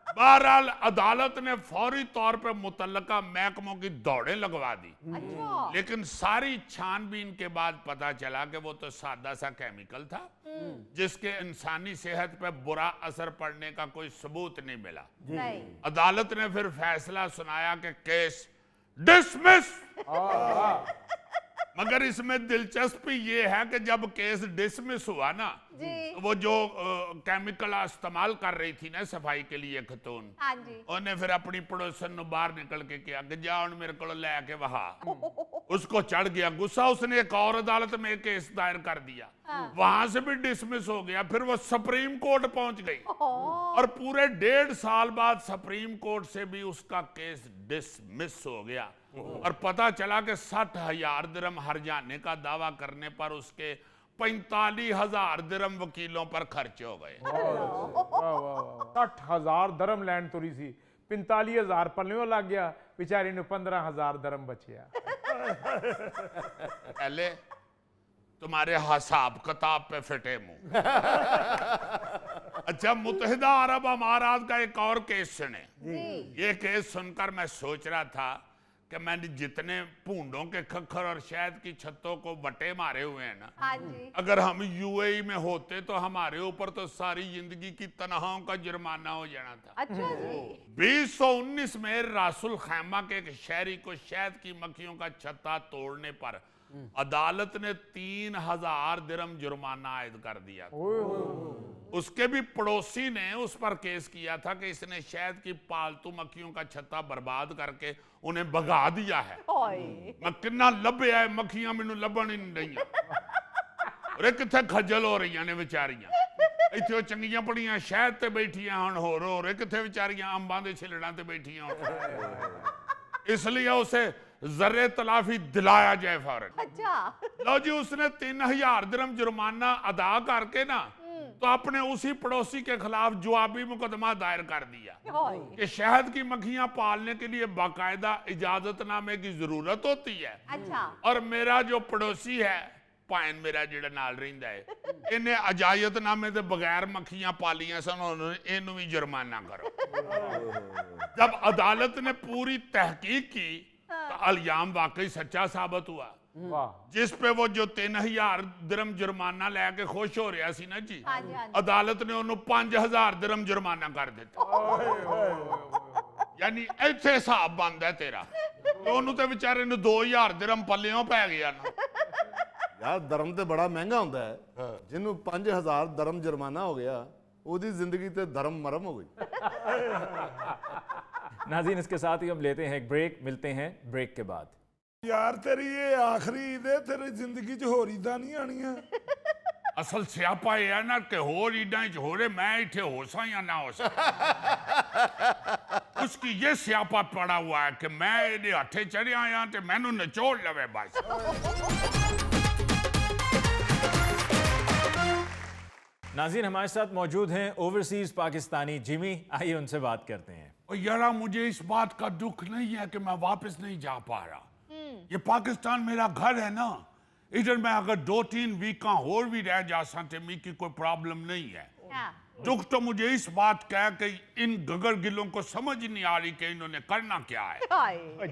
Speaker 6: बहरहाल अदालत ने फौरी तौर पर मुतल्लका महकमों की दौड़ें लगवा दी। लेकिन सारी छानबीन के बाद पता चला कि वो तो सादा सा केमिकल था जिसके इंसानी सेहत पर बुरा असर पड़ने का कोई सबूत नहीं मिला। अदालत ने फिर फैसला सुनाया कि केस डिसमिस। मगर इसमें दिलचस्पी ये है कि जब केस डिसमिस हुआ ना, तो वो जो केमिकल इस्तेमाल कर रही थी ना सफाई के लिए खातून, उन्हें फिर अपनी पड़ोसन नूं बाहर निकल के किया कि जा हुण मेरे को लैके वहा। उसको चढ़ गया गुस्सा, उसने एक और अदालत में केस दायर कर दिया, वहां से भी डिसमिस हो गया। फिर वो सुप्रीम कोर्ट पहुंच गई और पूरे 1.5 साल बाद सुप्रीम कोर्ट से भी उसका केस डिसमिस हो गया और पता चला कि 60,000 दिरहम हर्जाने का दावा करने पर उसके 45,000 दिरहम वकीलों पर खर्च हो गए।
Speaker 2: 60,000 दरम लैंड तुरी सी, 45,000 पल्लियों लग गया, बेचारी ने 15,000 दरम बचिया।
Speaker 6: पहले तुम्हारे हिसाब किताब पे फिटे मुंह। अच्छा, मुत्तहिदा अरब अमारात का एक और केस सुने। ये केस सुनकर मैं सोच रहा था कि मैंने जितने भूंडों के खखर और शहद की छत्तों को बटे मारे हुए हैं ना, अगर हम यूएई में होते तो हमारे ऊपर तो सारी जिंदगी की तनख्वाहों का जुर्माना हो जाना था।
Speaker 10: अच्छा जी।
Speaker 6: 2019 में रासुल खैमा के एक शहरी को शहद की मक्खियों का छत्ता तोड़ने पर अदालत ने 3,000 दिरहम जुर्माना आयद कर दिया था। उसके भी पड़ोसी ने उस पर केस किया था कि इसने शहद की पालतू मक्खियों का छत्ता बर्बाद करके उन्हें भगा दिया है। मैं कितना लभ्या है, मक्खियां मैनू लभण ही नहीं रही। अरे किथे खजल हो रही ने बेचारियां, इत्थे वो चंगियां पड़ियां शहद ते बैठियां हन, हो रहे किथे बेचारियां अंबां दे छिलड़ां ते बैठियां होण। इसलिए उसे जर्रे तलाफी दिलाया जाए फौरन।
Speaker 10: अच्छा।
Speaker 6: लो जी, उसने 3,000 दिरहम जुर्माना अदा करके ना तो अपने उसी पड़ोसी के खिलाफ जवाबी मुकदमा दायर कर दिया कि शहद की मक्खियां पालने के लिए बाकायदा इजाजतनामे की जरूरत होती है।
Speaker 10: अच्छा।
Speaker 6: और मेरा जो पड़ोसी है, भान मेरा जिहड़ा नाल रहिंदा है, इन्हें इजाजतनामे के बगैर मक्खियां पालियां सन, उन्होंने इन्हू भी जुर्माना करो। जब अदालत ने पूरी तहकीक की तो इल्जाम वाकई सच्चा साबित हुआ। जिस पे वो जो 3,000 दिरहम जुर्माना लेके खुश हो रहा सी ना जी, अदालत ने उन्होंने 5,000 दिरहम जुर्माना कर दिता। यानी इत्थे हिसाब बनदा है तेरा, तो उन्होंने तो बेचारे ने 2,000 दिरहम पल्लियों पै गया ना।
Speaker 7: यार धर्म ते बड़ा महंगा होंदा है, जिन्हों 5,000 धर्म जुर्माना हो गया, ओदी जिंदगी ते धर्म मरम हो गई।
Speaker 1: नाज़रीन, इसके साथ ही हम लेते हैं एक ब्रेक, मिलते हैं ब्रेक के बाद।
Speaker 3: यार तेरी ये आखिरी ईद है, तेरी जिंदगी च होर ईदां नहीं आनियां।
Speaker 6: असल स्यापा यह है ना कि होर ईदां च हो रहे, मैं इत्थे हो सा या ना हो सा। उसकी ये स्यापा पड़ा हुआ है कि मैं इहदे हथे चढ़िया आया ते मैनू निचोड़ लवे बस।
Speaker 1: नाज़रीन, हमारे साथ मौजूद हैं ओवरसीज पाकिस्तानी जिमी, आइए उनसे बात करते हैं।
Speaker 6: और यारा, मुझे इस बात का दुख नहीं है कि मैं वापस नहीं जा पा रहा। ये पाकिस्तान मेरा घर है ना, इधर मैं अगर 2-3 वीक का और भी रह जा सकते, मी की कोई प्रॉब्लम नहीं है। दुख तो मुझे इस बात का है कि इन गगर गिलों को समझ नहीं आ रही कि इन्होंने करना क्या है।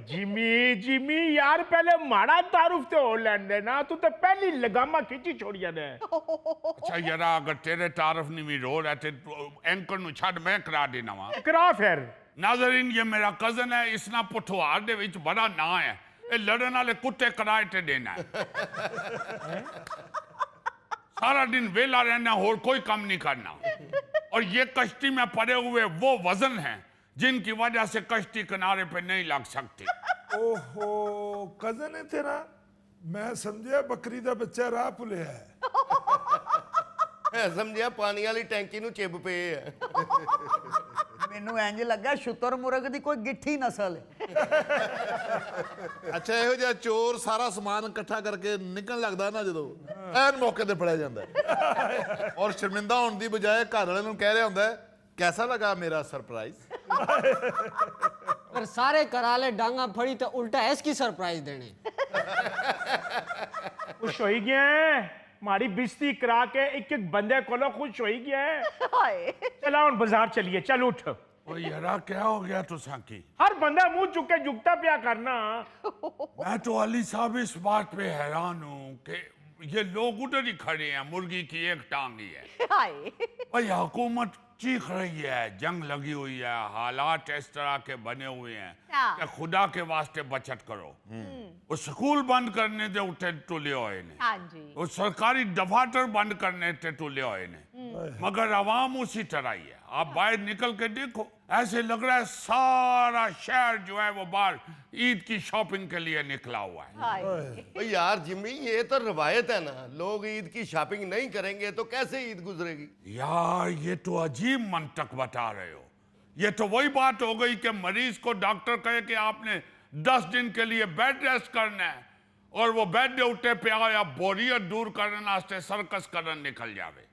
Speaker 2: जिमी यार, पहले माड़ा तारुफ तो हो लैंड ना, तू तो पहली लगामा खिंची छोड़िया ने।
Speaker 6: अच्छा यारा, अगर तेरे तारुफ नहीं भी रो रहे थे तो एंकर नु छड़ मैं करा देना वा।
Speaker 2: करा फिर।
Speaker 6: नाज़रीन, ये मेरा कजन है, इसना पुठवार दे विच बड़ा ना है, ये लड़न वाले कुत्ते किराए ते देना है। सारा दिन वेला रहना, और कोई काम नहीं करना। और ये कश्ती में पड़े हुए वो वजन हैं जिनकी वजह से कश्ती किनारे पे नहीं लग सकती।
Speaker 3: ओहो, कजन है तेरा? मैं समझा बकरी दा बच्चा राह भुलिया है।
Speaker 11: मैं समझिया पानी वाली टैंकी नू चिब पे है।
Speaker 5: मैनू इंज लगा शुतर मुर्ग दी कोई गिट्ठी नस्ल है।
Speaker 7: अच्छा, ਇਹੋ ਜਿਹਾ ਚੋਰ ਸਾਰਾ ਸਮਾਨ ਇਕੱਠਾ ਕਰਕੇ ਨਿਕਲਣ ਲੱਗਦਾ ਨਾ ਜਦੋਂ, ਐਨ ਮੌਕੇ ਤੇ ਫੜਿਆ ਜਾਂਦਾ ਹੈ। ਔਰ ਸ਼ਰਮਿੰਦਾ ਹੋਣ ਦੀ ਬਜਾਏ ਘਰ ਵਾਲਿਆਂ ਨੂੰ ਕਹਿ ਰਿਹਾ ਹੁੰਦਾ ਹੈ, कैसा लगा मेरा सरप्राइज?
Speaker 9: अगर सारे कराले डांगा फड़ी तो उल्टा इसकी सरप्राइज देने।
Speaker 2: खुश हो ही गया है, हमारी बेइज्जती करा के एक एक बंदे को लो खुश हो ही गया है। चला उन बाजार चलिए, चल उठ।
Speaker 6: ओ यारा, क्या हो गया तुसा की?
Speaker 2: हर बंदा मुंह चुक के झुकता पिया करना।
Speaker 6: मैं तो अली साहब इस बात पे हैरान हूँ कि ये लोग उधर ही खड़े हैं, मुर्गी की एक टांग ही है। भाई हुकूमत चीख रही है, जंग लगी हुई है, हालात इस तरह के बने हुए हैं कि खुदा के वास्ते बचत करो। वो स्कूल बंद करने दे उठे टुले हुए ने, वो सरकारी दफातर बंद करने ते टुले हुए ने, मगर आवाम उसी तरह ही है। आप बाहर निकल के देखो, ऐसे लग रहा है सारा शहर जो है वो बाहर ईद की शॉपिंग के लिए निकला हुआ है।
Speaker 11: भाई यार जिम्मी, ये तो रवायत है ना, लोग ईद की शॉपिंग नहीं करेंगे तो कैसे ईद गुजरेगी?
Speaker 6: यार, ये तो अजीब मंतक बता रहे हो। ये तो वही बात हो गई कि मरीज को डॉक्टर कहे कि आपने 10 दिन के लिए बेड रेस्ट करना है और वो बैठे उठे पे आया बोरियत दूर करने वास्ते सर्कस करने निकल जावे।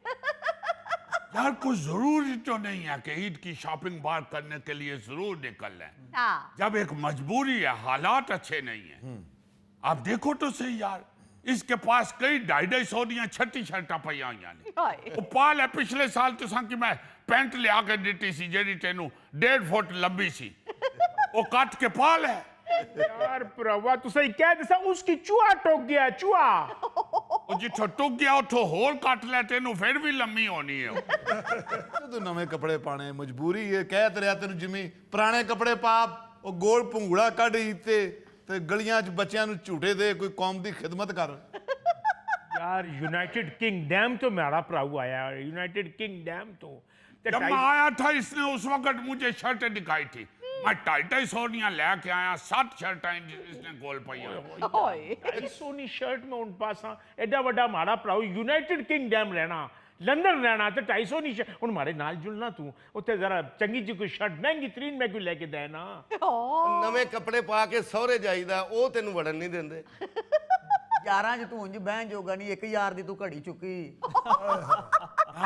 Speaker 6: यार कुछ जरूरी तो नहीं है कि ईद की शॉपिंग बाहर करने के लिए जरूर निकल लें। जब एक मजबूरी है, हालात अच्छे नहीं है। आप देखो तो सही यार, इसके पास कई 250 दियां छठी शर्टा पईयां ने। वो पाल है पिछले साल तुसां कि मैं पैंट ले आके दिती सी जेडी तेनू 1.5 फुट लंबी सी, वो काट के पाल है।
Speaker 2: यार भरावा तुसें क्या दसा, उसकी चूहा टोक गया, चूहा।
Speaker 6: ਉਹ ਜਿੱਥੋਂ ਟੁੱਕ ਗਿਆ ਉੱਥੋਂ ਹੋਰ ਕੱਟ ਲੈ, ਤੈਨੂੰ ਫਿਰ ਵੀ ਲੰਮੀ ਹੋਣੀ ਹੈ।
Speaker 7: ਤੂੰ ਨਵੇਂ ਕੱਪੜੇ ਪਾਣੇ ਮਜਬੂਰੀ ਹੈ, ਕਹਿ ਤੇ ਰਿਹਾ ਤੈਨੂੰ ਜਿਮੀ ਪੁਰਾਣੇ ਕੱਪੜੇ ਪਾ, ਉਹ ਗੋਲ ਭੁੰਗੜਾ ਕੱਢ ਤੇ ਗਲੀਆਂ 'ਚ ਬੱਚਿਆਂ ਨੂੰ ਝੂਟੇ ਦੇ, ਕੋਈ ਕੌਮ ਦੀ ਖਿਦਮਤ ਕਰ।
Speaker 2: यार यूनाइटेड किंगडम तो मेरा भराऊ आया, यूनाइटेड किंगडम तो
Speaker 6: जब मैं आया था इसने उस वक्त मुझे शर्टें दिखाई थी, मैं 250 लेके आया, 7 शर्टें इसने गोल पाई।
Speaker 2: सोनी शर्ट में उन पासा एडा वड्डा मारा भराऊ यूनाइटेड किंगडम रहना, लंदन रहना तो 250 नहीं शर्ट हूँ मारे नाल जुलना तू उत्ते जरा चंगी जी कोई शर्ट महंगी तरीन मैं कोई लेके दे ना।
Speaker 11: ਨਵੇਂ ਕੱਪੜੇ ਪਾ ਕੇ ਸਹੁਰੇ ਜਾਈਦਾ, ਉਹ ਤੈਨੂੰ ਵੜਨ ਨਹੀਂ ਦਿੰਦੇ।
Speaker 5: यारां च तू उंज बहन जोगा नहीं, 1000 दी तू घड़ी चुकी।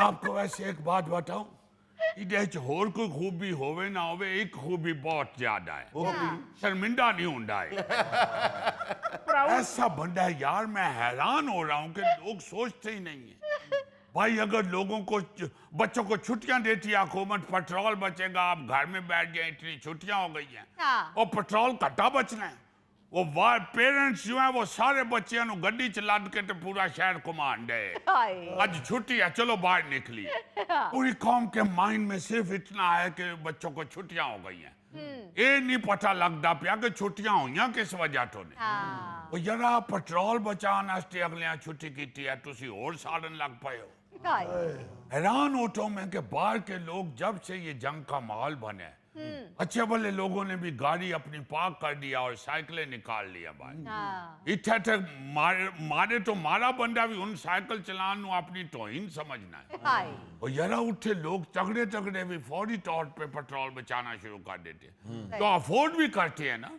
Speaker 6: आपको वैसे एक बात बताऊं, ਇਹਦੇ ਚ ਹੋਰ ਕੋਈ खूबी होवे ना होवे, एक खूबी बहुत ज्यादा है, शर्मिंदा नहीं होता है। ऐसा बंदा है यार, मैं हैरान हो रहा हूं कि लोग सोचते ही नहीं है। भाई अगर लोगों को बच्चों को छुट्टियां देती है हुकूमत, पेट्रोल बचेगा, आप घर में बैठ गए, इतनी छुट्टियां हो गई हैं और पेट्रोल घटा बचना है। वो पेरेंट्स जो है वो सारे बच्चों को गड्डी च लद के ते पूरा शहर घुमान दे, आज छुट्टी है चलो बाहर निकली। पूरी कौम के माइंड में सिर्फ इतना है कि बच्चों को छुट्टियां हो गई हैं, ये नहीं पता लगता पिया कि छुट्टियां हुई किस वजह तो ने। वो जरा पेट्रोल बचाने वास्ते अगले छुट्टी की है, तुसी और साड़न लग पाए हो। हैरान होता हूं मैं कि बाहर के लोग जब से ये जंग का माहौल बने, अच्छे भले लोगों ने भी गाड़ी अपनी पार्क कर दिया और साइकिलें निकाल लिया भाई। इतने तक मारे तो मारा बंदा भी उन साइकिल चलाने अपनी तौहीन समझना है। और यारा उठे लोग तगड़े तगड़े भी फौरी तौर पे पेट्रोल बचाना शुरू कर देते हैं, तो अफोर्ड भी करते हैं ना,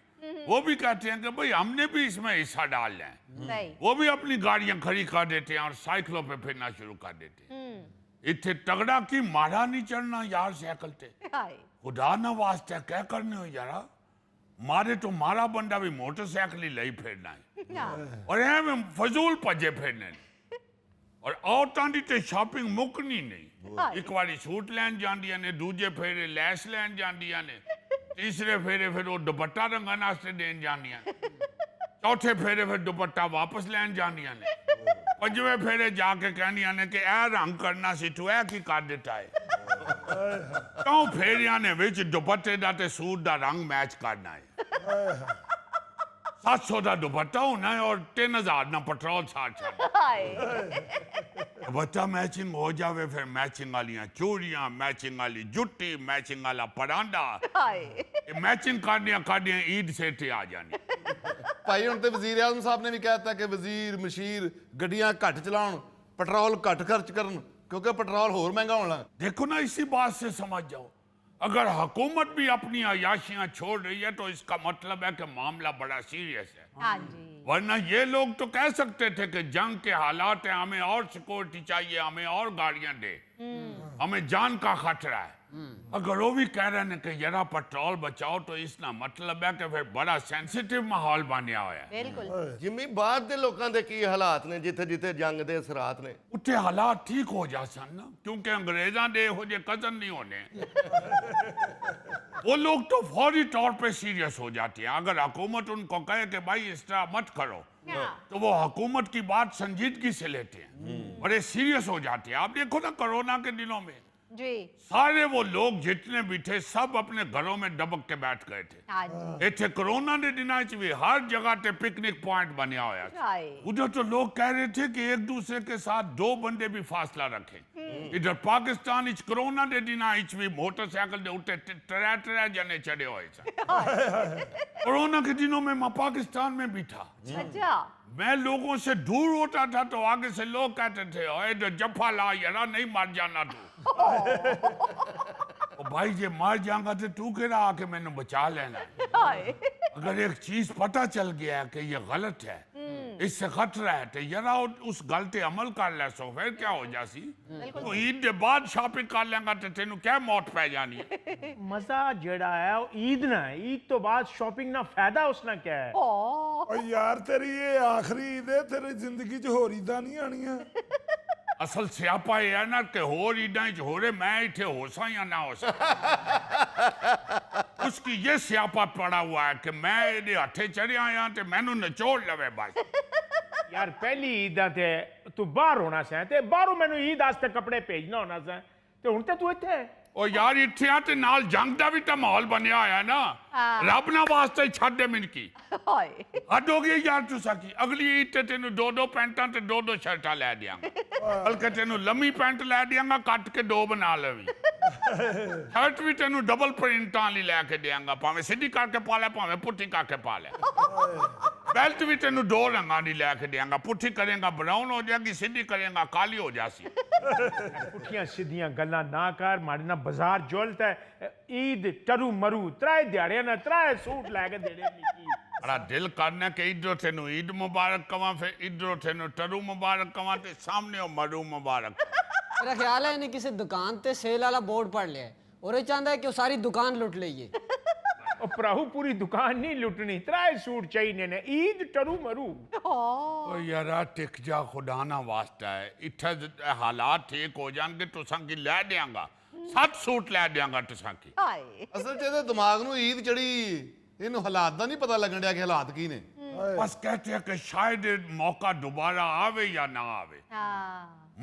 Speaker 6: वो भी कहते हैं कि भाई हमने भी इसमें हिस्सा डालना है, वो भी अपनी गाड़ियां खड़ी कर देते हैं और साइकिलों पे फिरना शुरू कर देते हैं। इतने तगड़ा की मारा नहीं चढ़ना यार साइकिल पे, खुदा ना वास्ते क्या करने हो यारा, मारे तो मारा बंदा भी मोटरसाइकिल ही लई फिरना है और एवं फजूल भजे फिरने, और औरतां दी ते शॉपिंग मुकनी नहीं। एक बारी सूट लैन जांदियां ने, दूजे फेरे लैस लैन जांदियां ने, तीसरे फेरे फिर वो दुपट्टा रंगन वास्ते देन जांदियां, चौथे फेरे फिर दुपट्टा वापस लैन जांदियां ने, पंजवें फेरे जाके कहनियां ने कि ए रंग करना सी तू ए की कर दिता है। क्यों फेरिया ने विच दुपट्टे दा ते सूट दा रंग मैच करना है। 700 का दुपट्टा होना है और 3000 ना पेट्रोल छाट दुपट्टा मैचिंग हो जावे, फिर मैचिंग वाली चूड़ियां, मैचिंग वाली जुट्टी, मैचिंग वाला परांडा, मैचिंग काटियां ईद से आ जानी।
Speaker 7: भाई हुण ते वजीर आज़म साहब ने भी कहता कि वजीर मशीर गड्डियां घट चलाउण, पेट्रोल घट खर्च करन, क्योंकि पेट्रोल होर महंगा होना।
Speaker 6: देखो ना, इसी बात से समझ जाओ, अगर हुकूमत भी अपनी अयाशियां छोड़ रही है तो इसका मतलब है कि मामला बड़ा सीरियस है।
Speaker 10: हाँ जी।
Speaker 6: वरना ये लोग तो कह सकते थे कि जंग के हालात हैं, हमें और सिक्योरिटी चाहिए, हमें और गाड़ियां दे, हमें जान का खतरा है। अगर वो भी कह रहे हैं कि जरा पेट्रोल बचाओ, तो इसका मतलब है कि फिर बड़ा सेंसिटिव माहौल बनया हुआ है।
Speaker 10: बिल्कुल
Speaker 11: जिम्मी बाहर दे लोकां दे की हालात ने जिथे जिथे जंग दे असरात ने,
Speaker 6: उत्थे हालात ठीक हो जा सन ना, क्योंकि अंग्रेजां दे हो जे कजन नहीं होने। वो लोग तो फौरी तौर पे सीरियस हो जाते हैं। अगर हुकूमत उनको कहे कि भाई इस तरह मत करो, तो वो हुकूमत की बात संजीदगी से लेते हैं, बड़े सीरियस हो जाते हैं। आप देखो ना, कोरोना के दिनों में
Speaker 10: जी।
Speaker 6: सारे वो लोग जितने भी थे सब अपने घरों में दबक के बैठ गए थे।
Speaker 10: हाँ जी।
Speaker 6: इतने कोरोना के दिनों च भी हर जगह ते पिकनिक पॉइंट बनया होया था।
Speaker 10: हाय।
Speaker 6: उधर तो लोग कह रहे थे कि एक दूसरे के साथ 2 बंदे भी फासला रखें। इधर पाकिस्तान इच कोरोना के दिनों इच भी मोटरसाइकिल दे उते 3 जने चढ़े हुए थे। कोरोना के दिनों में मैं पाकिस्तान में भी था।
Speaker 10: अच्छा।
Speaker 6: मैं लोगों से दूर होता था तो आगे से लोग कहते थे, ओए तो जफा ला यारा, नहीं मर जाना तू। ओ भाई जे मर जाऊंगा तो तू कह रहा आके मैंने बचा लेना। अगर एक चीज पता चल गया है कि ये गलत है, इससे खतरा है ते जरा उस गल ते अमल कर ले सो फिर क्या हो जासी तो ईद दे बाद शॉपिंग कर लेंगा ते तेनू क्या मौत पै जानी है
Speaker 2: मजा जड़ा है वो ईद ना है, ईद तो बाद शॉपिंग ना फायदा उसना क्या है।
Speaker 3: और यार तेरी ये आखिरी ईद है, तेरी जिंदगी च होर ईदां नहीं आनियां।
Speaker 6: असल स्यापा ये है ना कि होर ईदां च हो रहे मैं इत्थे हो सा या ना हो सा उसकी ये स्यापा पड़ा हुआ है कि मैं इहदे हथे चढ़िया आया ते मैनू निचोड़ लवे बस।
Speaker 2: यार पहली ईद ते तू बाहर होना सा ते बाहरों मैनू ईद आस्ते कपड़े भेजना होना सा ते हुण ते तू इत्थे है।
Speaker 6: ओ यार इत्थे आ ते नाल जंग दा भी तो माहौल बनया होया ना रब ना वास्ते ही छड्ड दे मिनकी हद हो गई यार तुसा की अगली ईद ते तेनू 2-2 पैंटां ते 2-2 शर्टां लै दियांगा बल्कि तेनू लम्मी पैंट लै दियांगा कट के 2 बना लवी शर्ट भी तेनू डबल प्रिंटां वाली लैके देंगा भावें सीधी करके पा ले भावें पुट्ठी करके पा ले बेल्ट भी तेनू 2 रंगां दी लैके देंगा पुट्ठी करेगा ब्राउन हो जाएगी सीधी करेगा काली हो जासी।
Speaker 2: पुठियां सीधियां गल्लां ना कर मारे ना बाजार जोलता है ईद टरू मरू त्राए दिहाड़ियां ना त्राए सूट लैके देने निकी
Speaker 6: बड़ा दिल करना कि इधरों तेनू ईद मुबारक कवां फिर इधरों तेनू टरू मुबारक कवां ते सामने ओ मरू मुबारक।
Speaker 9: मेरा ख्याल है इन्हें किसी दुकान ते सेल वाला बोर्ड पढ़ लिया है और ये चाहता है कि वो सारी दुकान लुट लीए।
Speaker 2: और प्राहु पूरी दुकान नहीं लुटनी त्राए सूट चाहिए ने ईद टरू मरू।
Speaker 6: ओ यारा टिक जा खुदा ना वास्ता है इत्थे हालात ठीक हो जाएंगे तुसां की लै देंगा 7 सूट लै देंगा तुसां की।
Speaker 7: ਅਸਲ 'ਚ ਇਹਦੇ ਦਿਮਾਗ ਨੂੰ ਈਦ ਚੜੀ ਇਹਨੂੰ ਹਾਲਾਤ ਦਾ ਨਹੀਂ ਪਤਾ ਲੱਗਣ ਡਿਆ ਕਿ ਹਾਲਾਤ ਕੀ ਨੇ।
Speaker 6: बस कहते हैं कि शायद ये मौका दोबारा आवे या ना आवे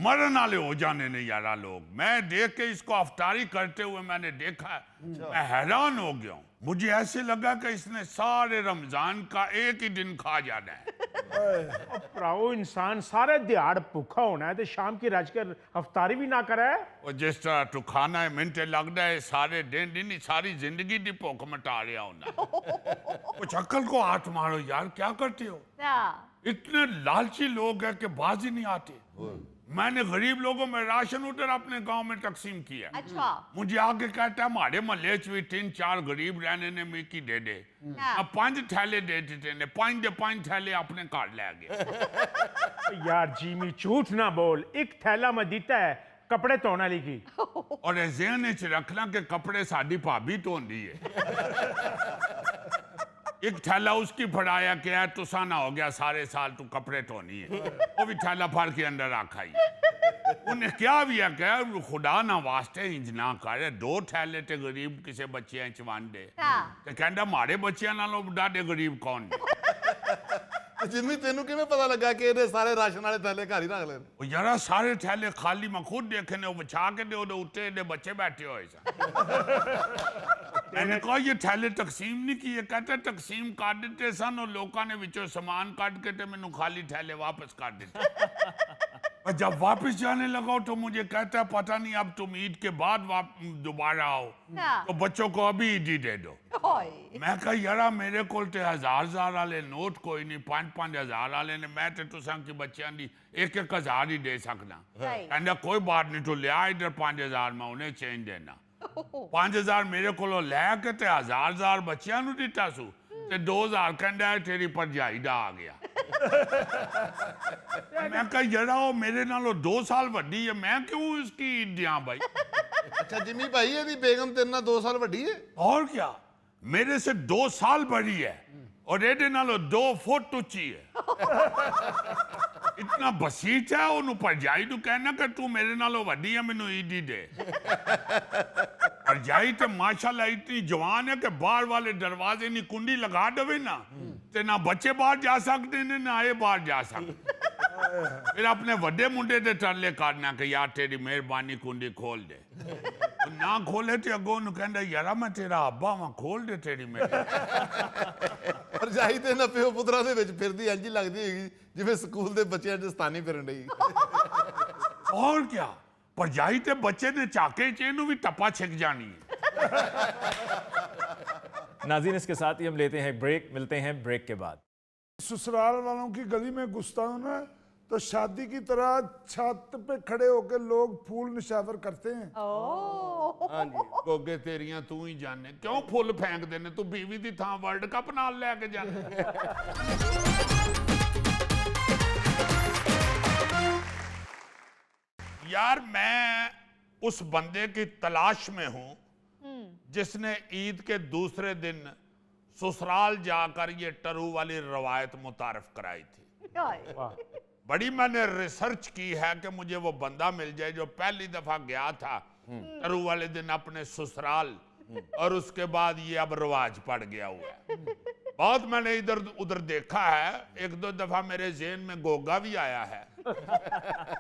Speaker 6: मरन वाले हो जाने ने यारा लोग। मैं देख के इसको अफ्तारी करते हुए मैंने देखा मैं हैरान हो गया हूँ मुझे ऐसे लगा कि इसने सारे रमजान का एक ही दिन खा जाना है।
Speaker 2: और प्राहु इंसान सारे दिहाड़ भूखा होना है तो शाम की रज कर अफ्तारी भी ना करे
Speaker 6: और जिस तरह तू खाना है मिनटे लगता है सारे दिन दिन सारी जिंदगी दी भूख मिटा रहा होना। कुछ अक्ल को हाथ मारो यार क्या करते हो इतने लालची लोग हैं कि बाज ही नहीं आते। मैंने गरीब लोगों में राशन उधर अपने गांव में तकसीम किया मुझे आगे कहता है हमारे महल्ले च भी 3-4 गरीब रहने ने मिकी दे दे अब 5 थैले दे देते ने 5 थैले अपने घर ले गए।
Speaker 2: यार जीमी झूठ ना बोल एक थैला मैं दीता है कपड़े धोने वाली की
Speaker 6: और ज़हन च रखना कि कपड़े साडी भाभी धोंदी है एक थैला उसकी फड़ाया कि यार तुसा ना हो गया सारे साल तू कपड़े धोनी है वो भी थैला फड़ के अंदर रखा ही उन्हें क्या भी है क्या खुदा ना वास्ते इंज ना करे 2 थैले ते गरीब किसी बच्चे च वंड दे ते कहंदा मारे बच्चियां नालों डाडे गरीब कौन ने।
Speaker 7: ਜਿੰਮੀ ਤੈਨੂੰ ਕਿਵੇਂ ਪਤਾ ਲੱਗਾ ਕਿ ਇਹਨੇ ਸਾਰੇ ਰਾਸ਼ਨ ਵਾਲੇ ਥੈਲੇ ਘਰ ਹੀ ਰੱਖ ਲਏ ਨੇ।
Speaker 6: ਉਹ ਯਾਰਾ ਸਾਰੇ ਥੈਲੇ ਖਾਲੀ ਮੈਂ ਖੁਦ ਦੇਖੇ ਨੇ ਉਹ ਵਿਛਾ ਕੇ ਦੇ ਉਹਦੇ ਉੱਤੇ ਇਹਦੇ ਬੱਚੇ बैठे हुए सन। मैंने कहा ये थैले तकसीम नहीं किए कहते तकसीम कर दिते सन और लोगों ने विचों सामान काट के ते मैनू खाली थैले वापस कर दिते। और जब वापस जाने लगा तो मुझे कहता है पता नहीं अब तुम ईद के बाद दोबारा आओ तो बच्चों को अभी ईद ही दे दो। मैं कहा यारा मेरे को 1000 वाले नोट कोई नहीं 5-5 हज़ार वाले ने मैं तो तुसां की बच्चियां दी 1-1 हज़ार ही दे सकना। कहना कोई बात नहीं तो लिया इधर 5000 मैं उन्हें चेंज देना 5000 मेरे को लैके ते 1000 बच्चियां नू दिता सू ते 2000 कहना है तेरी भरजाई दा आ गया। मैं कहा यारा वो मेरे नालों 2 साल वड्डी है मैं क्यों इसकी ईद दियां भाई।
Speaker 7: ਅੱਛਾ ਜਿੰਮੀ ਭਾਈ ਇਹਦੀ ਬੇਗਮ ਤੇਰੇ ਨਾਲ 2 ਸਾਲ ਵੱਡੀ ਹੈ।
Speaker 6: और क्या मेरे से 2 साल बड़ी है और एडे नालों 2 फुट ऊंची है इतना बसीच है उन्होंने भरजाई नू कहना कि तू मेरे नालों वड्डी है मैनू ईद ही दे। भरजाई तो माशाल्लाह इतनी जवान है कि बाहर वाले दरवाजे नी कुंडी लगा दे ना ते ना बच्चे बाहर जा सकते ने ना ये बाहर जा सकते। फिर अपने वड्डे मुंडे दे तरले करना कि यार तेरी मेहरबानी कुंडी खोल दे ना खोले तो अगों नू कहंदा यारा मैं तेरा अब्बा वां खोल दे तेरी मेरी।
Speaker 7: ਭਰਜਾਈ ਤੇ ਨਾ ਪਿਓ ਪੁੱਤਰਾਂ ਦੇ ਵਿੱਚ ਫਿਰਦੀ ਇੰਜ ਹੀ ਲੱਗਦੀ ਹੈਗੀ ਜਿਵੇਂ ਸਕੂਲ ਦੇ ਬੱਚਿਆਂ 'ਚ ਸਤਾਨੀ ਫਿਰਨ ਡਈ।
Speaker 6: और क्या भरजाई ते बच्चे ने चाके च इहनू भी टप्पा छिक जानी है।
Speaker 1: नाज़रीन इसके साथ ही हम लेते हैं ब्रेक मिलते हैं ब्रेक के बाद।
Speaker 3: ससुराल वालों की गली में घुसता हूं ना तो शादी की तरह छत पे खड़े होकर लोग फूल निशावर करते हैं।
Speaker 6: हाँ जी गोगे तेरियां तू ही जाने क्यों फुल फेंक देने तू बीवी दी थां वर्ल्ड कप नाल लैके जाने। यार मैं उस बंदे की तलाश में हूं जिसने ईद के दूसरे दिन ससुराल जाकर ये टरू वाली रवायत मुतारफ कराई थी। बड़ी मैंने रिसर्च की है कि मुझे वो बंदा मिल जाए जो पहली दफा गया था टरू वाले दिन अपने ससुराल, और उसके बाद ये अब रिवाज पड़ गया हुआ है। बहुत मैंने इधर उधर देखा है, एक दो दफा मेरे ज़हन में गोगा भी आया है।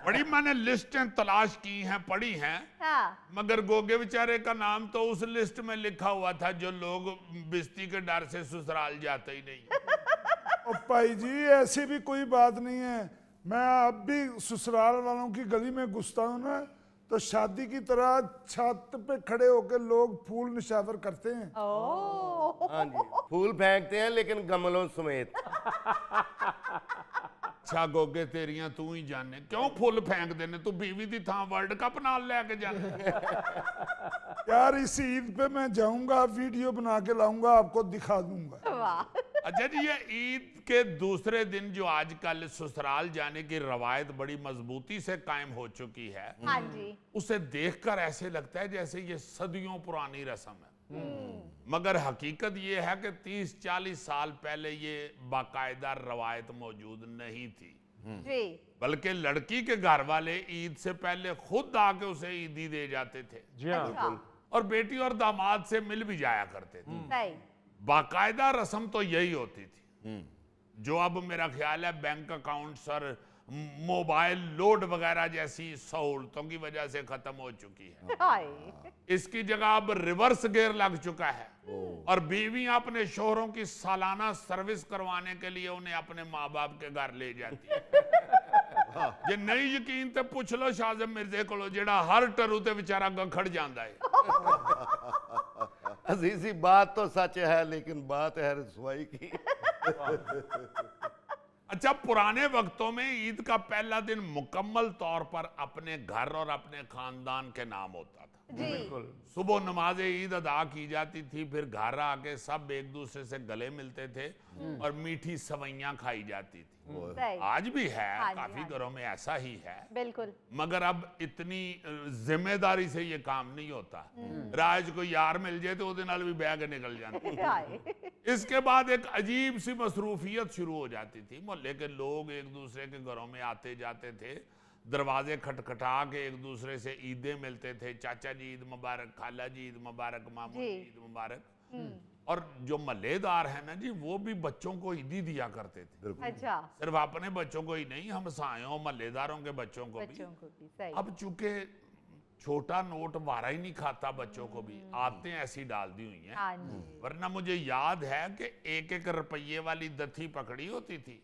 Speaker 6: बड़ी मैंने लिस्टें तलाश की हैं, पढ़ी हैं, मगर गोगे बेचारे का नाम तो उस लिस्ट में लिखा हुआ था जो लोग बिस्ती के डर से ससुराल जाते ही नहीं।
Speaker 3: ओ भाई जी, ऐसी भी कोई बात नहीं है। मैं अब भी ससुराल वालों की गली में घुसता हूँ ना, तो शादी की तरह छत पे खड़े होकर लोग फूल निशावर करते हैं।
Speaker 11: हाँ जी, फूल फेंकते हैं लेकिन गमलों समेत।
Speaker 6: अच्छा गोगे तेरियां तू ही जाने क्यों फुल फेंक देने, तू बीवी दी थां वर्ल्ड कप नाल लेके जाने।
Speaker 3: यार इस ईद पे मैं जाऊंगा, वीडियो बना के लाऊंगा, आपको दिखा दूंगा।
Speaker 6: अच्छा जी, ये ईद के दूसरे दिन जो आजकल ससुराल जाने की रवायत बड़ी मजबूती से कायम हो चुकी है,
Speaker 10: हाँ जी,
Speaker 6: उसे देखकर ऐसे लगता है जैसे ये सदियों पुरानी रस्म है। मगर हकीकत ये है कि 30-40 साल पहले ये बाकायदा रवायत मौजूद नहीं थी,
Speaker 10: जी,
Speaker 6: बल्कि लड़की के घर वाले ईद से पहले खुद आके उसे ईदी दे जाते थे।
Speaker 2: जी हाँ,
Speaker 10: अच्छा,
Speaker 6: और बेटी और दामाद से मिल भी जाया करते थे।
Speaker 10: सही,
Speaker 6: बाकायदा रस्म तो यही होती थी, जो अब मेरा ख्याल है बैंक अकाउंट्स और मोबाइल लोड वगैरह जैसी सहूलतों की वजह से खत्म हो चुकी है।
Speaker 10: हाय,
Speaker 6: इसकी जगह अब रिवर्स गियर लग चुका है, और बीवियां अपने शोहरों की सालाना सर्विस करवाने के लिए उन्हें अपने माँ बाप के घर ले जाती है। जे नहीं यकीन तो पूछ लो शाज़म मिर्जे को, जेड़ा हर टरू ते बेचारा गखड़ जाता है।
Speaker 11: अजीजी बात तो सच है, लेकिन बात है रसवाई की।
Speaker 6: अच्छा, पुराने वक्तों में ईद का पहला दिन मुकम्मल तौर पर अपने घर और अपने खानदान के नाम होता था।
Speaker 10: जी,
Speaker 6: सुबह नमाज ईद अदा की जाती थी, फिर घर आके सब एक दूसरे से गले मिलते थे और मीठी सवैयां खाई जाती थी।
Speaker 10: सही,
Speaker 6: आज भी है,
Speaker 10: हाँ जी,
Speaker 6: काफी
Speaker 10: हाँ जी।
Speaker 6: घरों में ऐसा ही है,
Speaker 10: बिल्कुल,
Speaker 6: मगर अब इतनी जिम्मेदारी से ये काम नहीं होता। राज को यार मिल जाए तो उसके नाल भी बैग निकल जाते।
Speaker 10: हाय,
Speaker 6: इसके बाद एक अजीब सी मसरूफियत शुरू हो जाती थी। मोहल्ले के लोग एक दूसरे के घरों में आते जाते थे, दरवाजे खटखटा के एक दूसरे से ईदें मिलते थे। चाचा जी ईद मुबारक, खाला जी ईद मुबारक, मामू जी
Speaker 10: जी।
Speaker 6: ईद मुबारक। और जो मल्लेदार है ना जी, वो भी बच्चों को ईदी दिया करते थे।
Speaker 10: अच्छा,
Speaker 6: सिर्फ अपने बच्चों को ही नहीं, हमसायों मल्लेदारों के बच्चों को भी।
Speaker 10: बच्चों को भी, सही,
Speaker 6: अब चूंकि छोटा नोट वारा ही नहीं खाता, बच्चों को भी आते ऐसी डाल दी हुई हैं।
Speaker 10: हाँ जी,
Speaker 6: वरना मुझे याद है कि 1-1 रुपये वाली दथी पकड़ी होती थी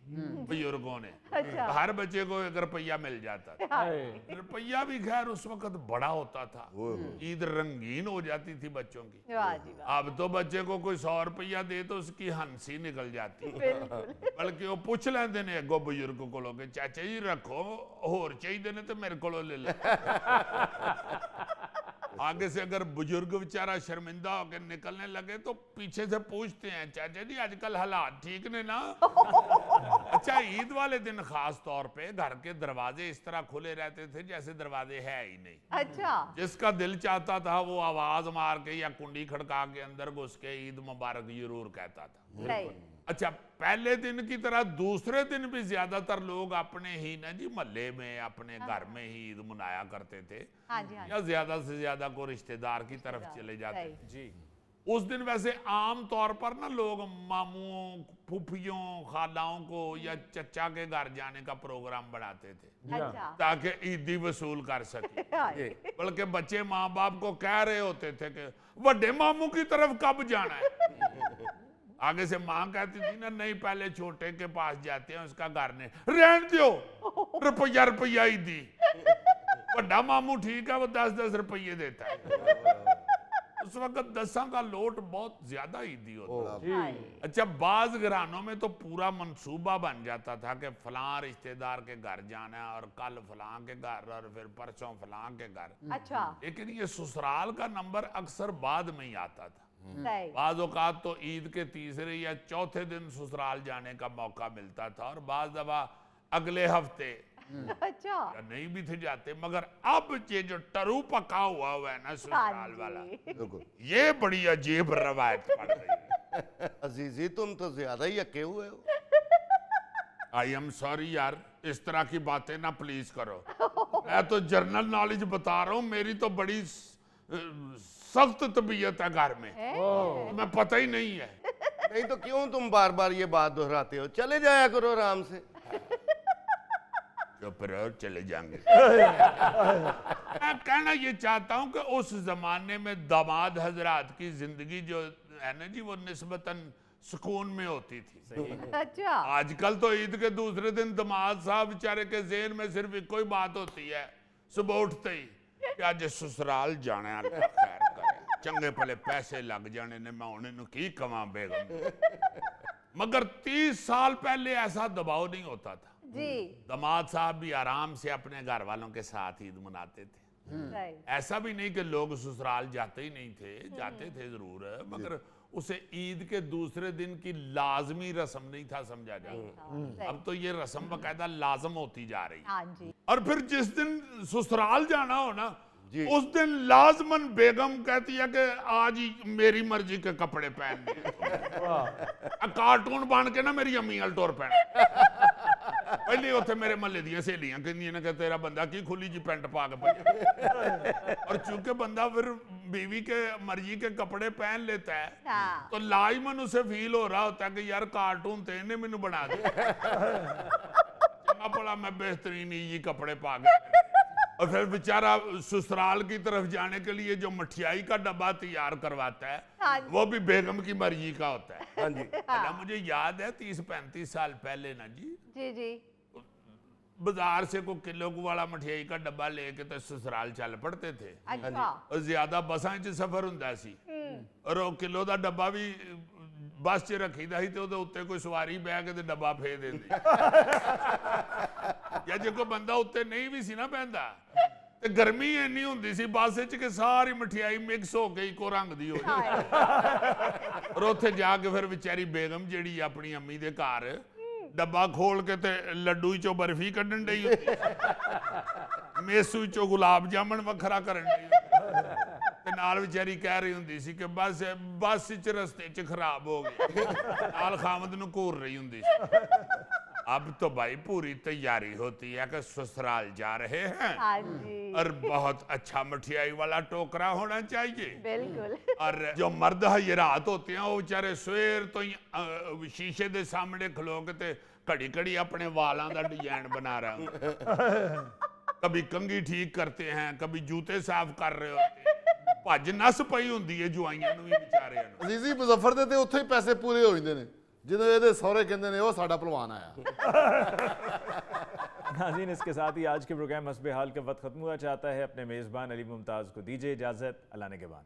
Speaker 6: बुजुर्गों ने।
Speaker 10: अच्छा,
Speaker 6: हर बच्चे को 1 रुपया मिल जाता था। रुपया भी खैर उस वक्त बड़ा होता था, ईद रंगीन हो जाती थी बच्चों की।
Speaker 10: वाह जी वाह,
Speaker 6: अब तो बच्चे को कोई 100 रुपया दे तो उसकी हंसी निकल जाती।
Speaker 10: बिल्कुल,
Speaker 6: बल्कि वो पूछ लेंदे ने अगो बुजुर्ग को, चाचा जी रखो होर चाहिए ने तो मेरे को ले ले। आगे से अगर बुजुर्ग बेचारा शर्मिंदा होकर निकलने लगे तो पीछे से पूछते हैं, चाचा जी आजकल हालात ठीक ने ना? अच्छा, ईद वाले दिन खास तौर पे घर के दरवाजे इस तरह खुले रहते थे जैसे दरवाजे है ही नहीं।
Speaker 10: अच्छा,
Speaker 6: जिसका दिल चाहता था वो आवाज मार के या कुंडी खड़का के अंदर घुस के ईद मुबारक जरूर कहता था।
Speaker 10: सही,
Speaker 6: अच्छा, पहले दिन की तरह दूसरे दिन भी ज्यादातर लोग अपने ही ना जी महल्ले में अपने घर में ही ईद मनाया करते थे,
Speaker 10: हाँ जी, हाँ जी,
Speaker 6: या ज्यादा से ज्यादा को रिश्तेदार की तरफ चले जाते
Speaker 10: सही,
Speaker 6: थे। जी, उस दिन वैसे आम तौर पर ना लोग मामुओं, फूफियों, खालाओं को या चचा के घर जाने का प्रोग्राम बनाते थे
Speaker 10: अच्छा,
Speaker 6: ताकि ईदी वसूल कर सके।
Speaker 10: हाय,
Speaker 6: बल्कि बच्चे माँ बाप को कह रहे होते थे कि बड़े मामू की तरफ कब जाना है। आगे से माँ कहती थी ना, नहीं पहले छोटे के पास जाते हैं, उसका घर ने रहन दो, रुपया ही दी। बड़ा मामू ठीक है, वो 10-10 रुपये देता है। उस वक्त 10 का लोट बहुत ज्यादा ईदी होता था।
Speaker 10: हाय,
Speaker 6: अच्छा, बाज घरानों में तो पूरा मंसूबा बन जाता था कि फलां रिश्तेदार के घर जाना है और कल फलां के घर और फिर परसों फलां के घर।
Speaker 10: अच्छा,
Speaker 6: लेकिन ये ससुराल का नंबर अक्सर बाद में ही आता था।
Speaker 10: सही,
Speaker 6: बाज औकात तो ईद के तीसरे या चौथे दिन ससुराल जाने का मौका मिलता था, और बाज दफा अगले हफ्ते
Speaker 10: अच्छा
Speaker 6: या नहीं भी थे जाते, मगर अब ये जो टरू पका हुआ है ना ससुराल वाला, ये बड़ी अजीब रवायत पड़ रही है।
Speaker 11: अजीजी तुम तो ज्यादा ही अके हुए हो।
Speaker 6: आई एम सॉरी यार, इस तरह की बातें ना प्लीज करो। मैं तो जनरल नॉलेज बता रहा हूँ, मेरी तो बड़ी सख्त तबीयत है घर में, तुम्हें पता ही नहीं है।
Speaker 11: नहीं तो क्यों तुम बार बार ये बात दोहराते हो? चले जाया करो आराम से।
Speaker 6: चुप रहो, चले जाएंगे। मैं कहना ये चाहता हूं कि उस जमाने में दामाद हजरात की जिंदगी जो है ना जी, वो निस्बतन सुकून में होती थी।
Speaker 10: अच्छा
Speaker 6: आजकल तो ईद के दूसरे दिन दामाद साहब बेचारे के ज़हन में सिर्फ एक कोई बात होती है, सुबह उठते ही कि अज ससुराल जाने, अल्लाह खैर करे, चंगे भले पैसे लग जाने ने, मैं हुण इहनूं की कवां बेगम। मगर 30 साल पहले ऐसा दबाव नहीं होता था
Speaker 10: जी।
Speaker 6: दामाद साहब भी आराम से अपने घर वालों के साथ ईद मनाते थे।
Speaker 10: राइट
Speaker 6: ऐसा भी नहीं कि लोग ससुराल जाते ही नहीं थे, जाते थे जरूर, मगर उसे ईद के दूसरे दिन की लाजमी रस्म नहीं था समझा जाता। अब तो ये रस्म बकायदा लाजम होती जा रही है।
Speaker 10: हाँ जी।
Speaker 6: और फिर जिस दिन ससुराल जाना हो ना, उस दिन लाजमन बेगम कहती है कि आज ही मेरी मर्जी के कपड़े पहनने हैं। कार्टून बन के ना मेरी अम्मी अल टोर पहन। पहले उत्थे मेरे महल्ले दी सहेलियां कहंदियां ने कि तेरा बंदा की खुली जी पैंट पा के भजदा। और चूंकि बंदा फिर बीवी के मर्जी के कपड़े पहन लेता है,
Speaker 10: हाँ।
Speaker 6: तो लाजमन उसे फील हो रहा होता है कि यार कार्टून तो इन्हें मैनू बना दिया, चंगा भला मैं बेहतरीन ही कपड़े पा के। और फिर बेचारा ससुराल की तरफ जाने के लिए जो मठियाई का डब्बा तैयार करवाता है,
Speaker 10: हाँ।
Speaker 6: वो भी बेगम की मर्जी का होता है।
Speaker 11: हाँ जी।
Speaker 6: मुझे याद है 30-35 साल पहले ना जी,
Speaker 10: जी
Speaker 6: बाजार से कोई किलो वाला मठियाई का डब्बा लेके तो ससुराल चल पड़ते थे।
Speaker 10: अच्छा
Speaker 6: और ज्यादा बसां च सफर हुंदा सी, और वो किलो का डब्बा भी बस च रखीदा सी, ते ओदे उत्ते कोई सवारी बह के ते डब्बा फेर देंदी। या जे कोई बंदा उत्ते नहीं भी सी ना बहंदा, ते गर्मी इन्नी हुंदी सी बस च कि सारी मठियाई मिक्स हो के इको रंग दी हो जाए। और उत्थे जाके फिर बेचारी बेगम जेड़ी अपनी अम्मी दे घर डब्बा खोल के ते लड्डू चो बर्फी कड्ढन डई होंदी, मेसू चो गुलाब जामुन वखरा करन डई होंदी, ते नाल बेचारी कह रही हुंदी सी कि बस च रस्ते च खराब हो गई, नाल खामद नूं घूर रही हुंदी सी। अब तो भाई पूरी तैयारी होती है कि ससुराल जा रहे हैं,
Speaker 10: हाँ जी
Speaker 6: और बहुत अच्छा मठियाई वाला टोकरा होना चाहिए।
Speaker 10: बिल्कुल।
Speaker 6: और जो मर्द हजरात होते हैं वो बेचारे सवेर तो ही शीशे के सामने खलो के ते घड़ी घड़ी अपने वालों का डिजाइन बना रहे हैं। कभी कंघी ठीक करते हैं, कभी जूते साफ कर रहे होते हैं, भज नस पई हुंदी है जुआइयां नूं भी बेचारियां नूं।
Speaker 7: अजीजी मुजफ्फर दे ते उत्थे ही पैसे पूरे हो जाते हैं ਜਦੋਂ ਇਹਦੇ ਸਹੁਰੇ ਕਹਿੰਦੇ ਨੇ ਉਹ ਸਾਡਾ ਪਹਿਲਵਾਨ ਆਇਆ।
Speaker 1: नाज़रीन, इसके साथ ही आज के प्रोग्राम हस्बे हाल का वक्त खत्म हुआ चाहता है। अपने मेज़बान अली मुमताज़ को दीजिए इजाज़त। अल्लाह ने के बाद।